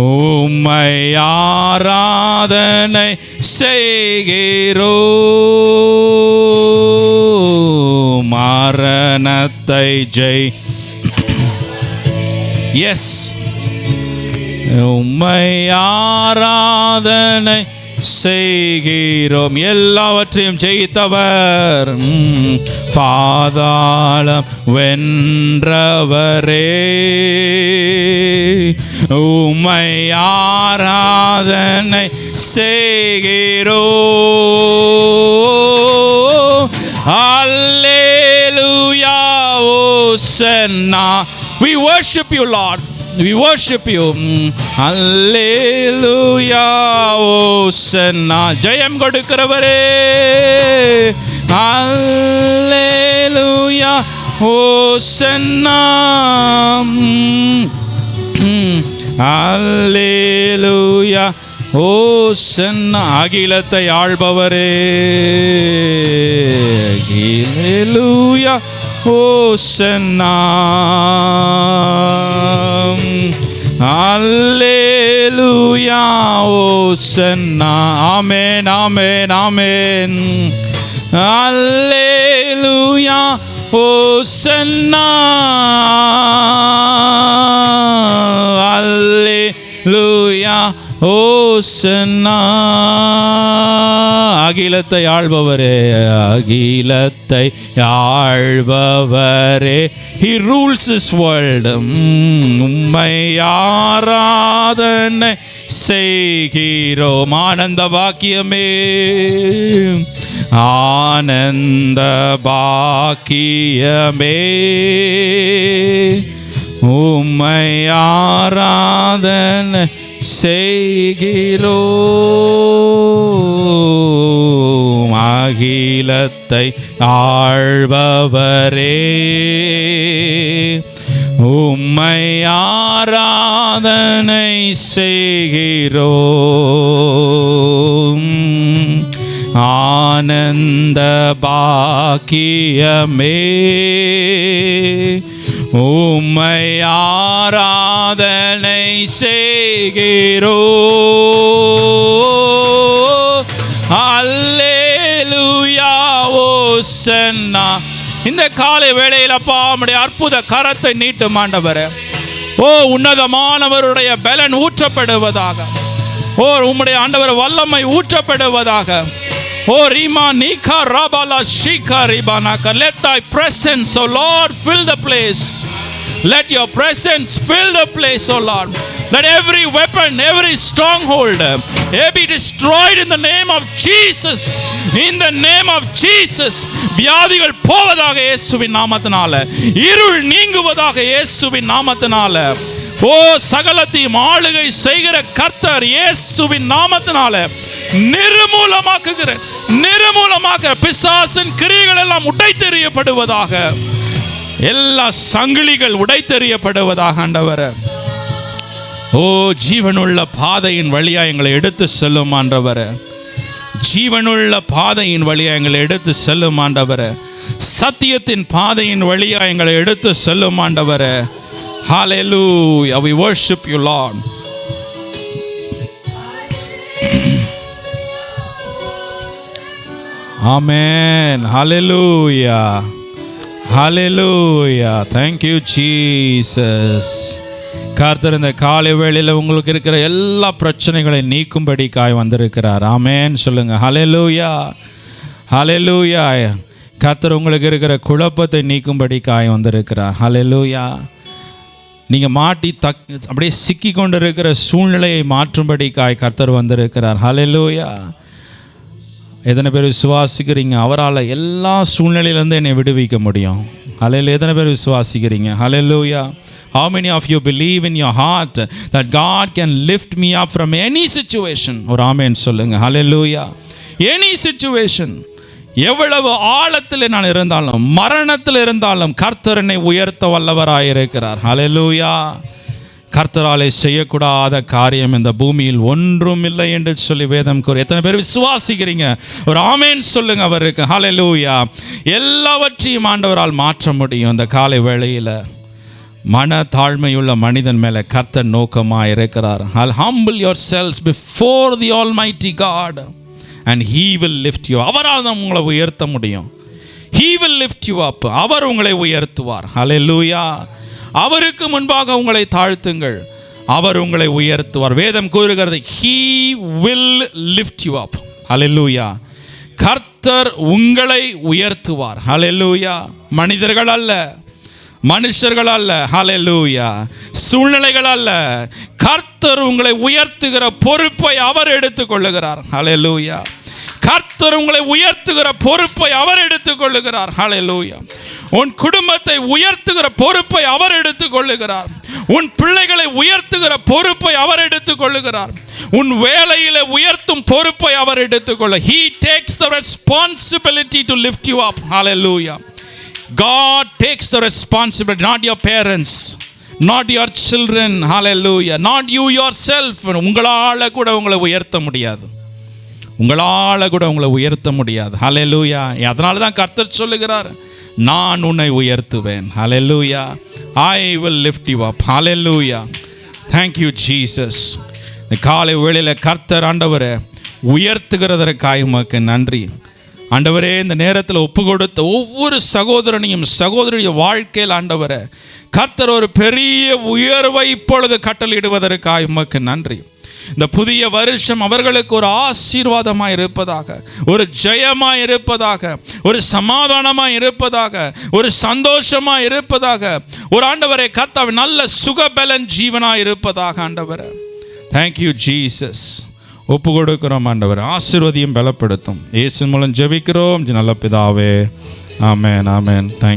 உம்மை ஆராதனை செய்கிறோம். மரணத்தை ஜெய். எஸ், உம்மை ஆராதனை செய்கிறோம். எல்லாவற்றையும் ஜெயித்தவர், பாதாளம் வென்றவரே உம்மை ஆராதனை செய்கிறோம். அல்லேலூயா. ஓசன்னா. We worship you Lord. We worship you. Hallelujah. ஓசன்னா. ஜெயம் கொடுக்கிறவரே. Hallelujah. ஓசன்னா. Hallelujah. ஓசன்னா. அகிலத்தை ஆள்பவரே, ஹல்லேலூயா, ஓசன்னா, அல்லேலூயா, ஓசன்னா. ஆமென், ஆமென், ஆமென். அல்லேலூயா, ஓசன்னா, அல்லேலூயா, ஓசன்னா. அகிலத்தை ஆள்பவரே, அகிலத்தை ஆள்பவரே, He rules this world. உம்மை ஆராதனை செய்கிறோம். ஆனந்த பாக்கியமே, ஆனந்த பாக்கியமே, உம்மை ஆராதனை செய்கிறோம். அகிலத்தை ஆள்பவரே, உம்மை ஆராதனை செய்கிறோம். ஆனந்த பாக்கியமே, உம்மை ஆராதனை செய்கிறோம். அல்லேலூயா, ஓசன்னா. இந்த காலை வேளையில் அப்பா உம்முடைய அற்புத கரத்தை நீட்டும் ஆண்டவரே. ஓ உன்னதமானவருடைய பலன் ஊற்றப்படுவதாக. ஓ உம்முடைய ஆண்டவர் வல்லமை ஊற்றப்படுவதாக. ஓ Reema நீகா ராபாலா ஷீகா ரிபானாகா. Let thy presence, O Lord, fill the place. Let your presence fill the place, O Lord. Let every weapon, every stronghold be destroyed in the name of Jesus. In the name of Jesus. வியாதிகள் போவதாக இயேசுவின் நாமத்தினால. இருள் நீங்குவதாக இயேசுவின் நாமத்தினால. ஓ சகலத்தையும் ஆளுகை செய்கிற கர்த்தர் இயேசுவின் நாமத்தினால நிர்மூலமாக்குகிற பிசாசின் கிரியைகள் எல்லாம் உடைத்தெறியப்படுவதாக. எல்லா சங்கிலிகள் உடைத்தெறியப்படுவதாக ஆண்டவரே. ஓ ஜீவனுள்ள பாதையின் வழியா எங்களை எடுத்து செல்லும் ஆண்டவரே. ஜீவனுள்ள பாதையின் வழியா எங்களை எடுத்து செல்லும் ஆண்டவரே. சத்தியத்தின் பாதையின் வழியா எங்களை எடுத்து செல்லும் ஆண்டவரே. Hallelujah, we worship you, Lord. Amen. Hallelujah. Hallelujah. Thank you, Jesus. கர்த்தர் இந்த காலை வேளையில் உங்களுக்கு இருக்கிற எல்லா பிரச்சனைகளை நீக்கும்படிக்காய் வந்திருக்கிறார். ஆமென் சொல்லுங்க. ஹல்லேலூயா, ஹல்லேலூயா. கர்த்தர் உங்களுக்கு இருக்கிற குழப்பத்தை நீக்கும்படிக்காய் வந்திருக்கிறார். ஹல்லேலூயா. நீங்கள் மாட்டி அப்படியே சிக்கி கொண்டு இருக்கிற சூழ்நிலையை மாற்றும்படிக்காய் கர்த்தர் வந்திருக்கிறார். ஹல்லேலூயா. எத்தனை பேர் விசுவாசிக்கிறீங்க அவரால் எல்லா சூழ்நிலையிலேருந்து என்னை விடுவிக்க முடியும்? ஹல்லேலூயா. எத்தனை பேர் விசுவாசிக்கிறீங்க? ஹல்லேலூயா. How many of you believe in your heart that God can lift me up from any situation? ஒரு ஆமென் சொல்லுங்க. ஹல்லேலூயா. Any situation, எவ்வளவு ஆழத்தில் நான் இருந்தாலும், மரணத்தில் இருந்தாலும் கர்த்தர் என்னை உயர்த்த வல்லவராயிருக்கிறார். ஹல்லேலூயா. கர்த்தராலே செய்யக்கூடாத காரியம் இந்த பூமியில் ஒன்றும் இல்லை என்று சொல்லி வேதம் கூறு. எத்தனை பேர் விசுவாசிக்கிறீங்க? ஒரு ஆமென் சொல்லுங்க அவருக்கு. ஹல்லேலூயா. எல்லாவற்றையும் ஆண்டவரால் மாற்ற முடியும். இந்த காலை வேளையில் மன தாழ்மையுள்ள மனிதன் மேலே கர்த்தர் நோக்கமாக இருக்கிறார். Humble yourselves before the Almighty God and He will lift you. அவரால் தான் உங்களை உயர்த்த முடியும். He will lift you up. அவர் உங்களை உயர்த்துவார். ஹல்லேலூயா. அவருக்கு முன்பாக உங்களை தாழ்த்துங்கள், அவர் உங்களை உயர்த்துவார். வேதம் கூறுகிறது He will lift you up. ஹல்லேலூயா. கர்த்தர் உங்களை உயர்த்துவார். ஹல்லேலூயா. மனிதர்கள் அல்ல, மனுஷர்கள் அல்ல. ஹல்லேலூயா. சூழ்நிலைகள் அல்ல. கர்த்தர் உங்களை உயர்த்துகிற பொறுப்பை அவர் எடுத்துக்கொள்ளுகிறார். ஹல்லேலூயா. கர்த்தர் உங்களை உயர்த்துகிற பொறுப்பை அவர் எடுத்துக்கொள்ளுகிறார். ஹல்லேலூயா. உன் குடும்பத்தை உயர்த்துகிற பொறுப்பை அவர் எடுத்துக்கொள்ளுகிறார். உன் பிள்ளைகளை உயர்த்துகிற பொறுப்பை அவர் எடுத்துக்கொள்ளுகிறார். உன் வேலையில உயர்த்தும் பொறுப்பை அவர் எடுத்துக்கொள்ள. He takes the responsibility to lift you up. Hallelujah. God takes the responsibility, not your parents. not your children. Hallelujah. Not you yourself. உங்களால் கூட உங்களை உயர்த்த முடியாது, உங்களால் கூட உங்களை உயர்த்த முடியாது. ஹல்லேலூயா. அதனால தான் கர்த்தர் சொல்லுகிறார், நான் உன்னை உயர்த்துவேன். ஹல்லேலூயா. I will lift you up. Hallelujah. Thank you Jesus. இந்த காலை வேளையில் கர்த்தர் ஆண்டவரை உயர்த்துகிறதற்காக உமக்கு நன்றி ஆண்டவரே. இந்த நேரத்தில் ஒப்பு கொடுத்த ஒவ்வொரு சகோதரனையும் சகோதரிய வாழ்க்கையில் ஆண்டவரை கர்த்தர் ஒரு பெரிய உயர்வை இப்பொழுது கட்டளையிடுவதற்காக உமக்கு நன்றி. இந்த புதிய வருஷம் அவர்களுக்கு ஒரு ஆசீர்வாதமாக இருப்பதாக, ஒரு ஜெயமாக இருப்பதாக, ஒரு சமாதானமாக இருப்பதாக, ஒரு சந்தோஷமாக இருப்பதாக, ஒரு ஆண்டவரை கர்த்தாவே நல்ல சுகபலன் ஜீவனாக இருப்பதாக ஆண்டவரை. Thank you Jesus. ஒப்பு கொடுக்கிறோம் ஆண்டவர், ஆசீர்வதியும் பலப்படுத்தும். இயேசு மூலம் ஜெபிக்கிறோம் நல்ல பிதாவே. ஆமென், ஆமென். தேங்க்யூ.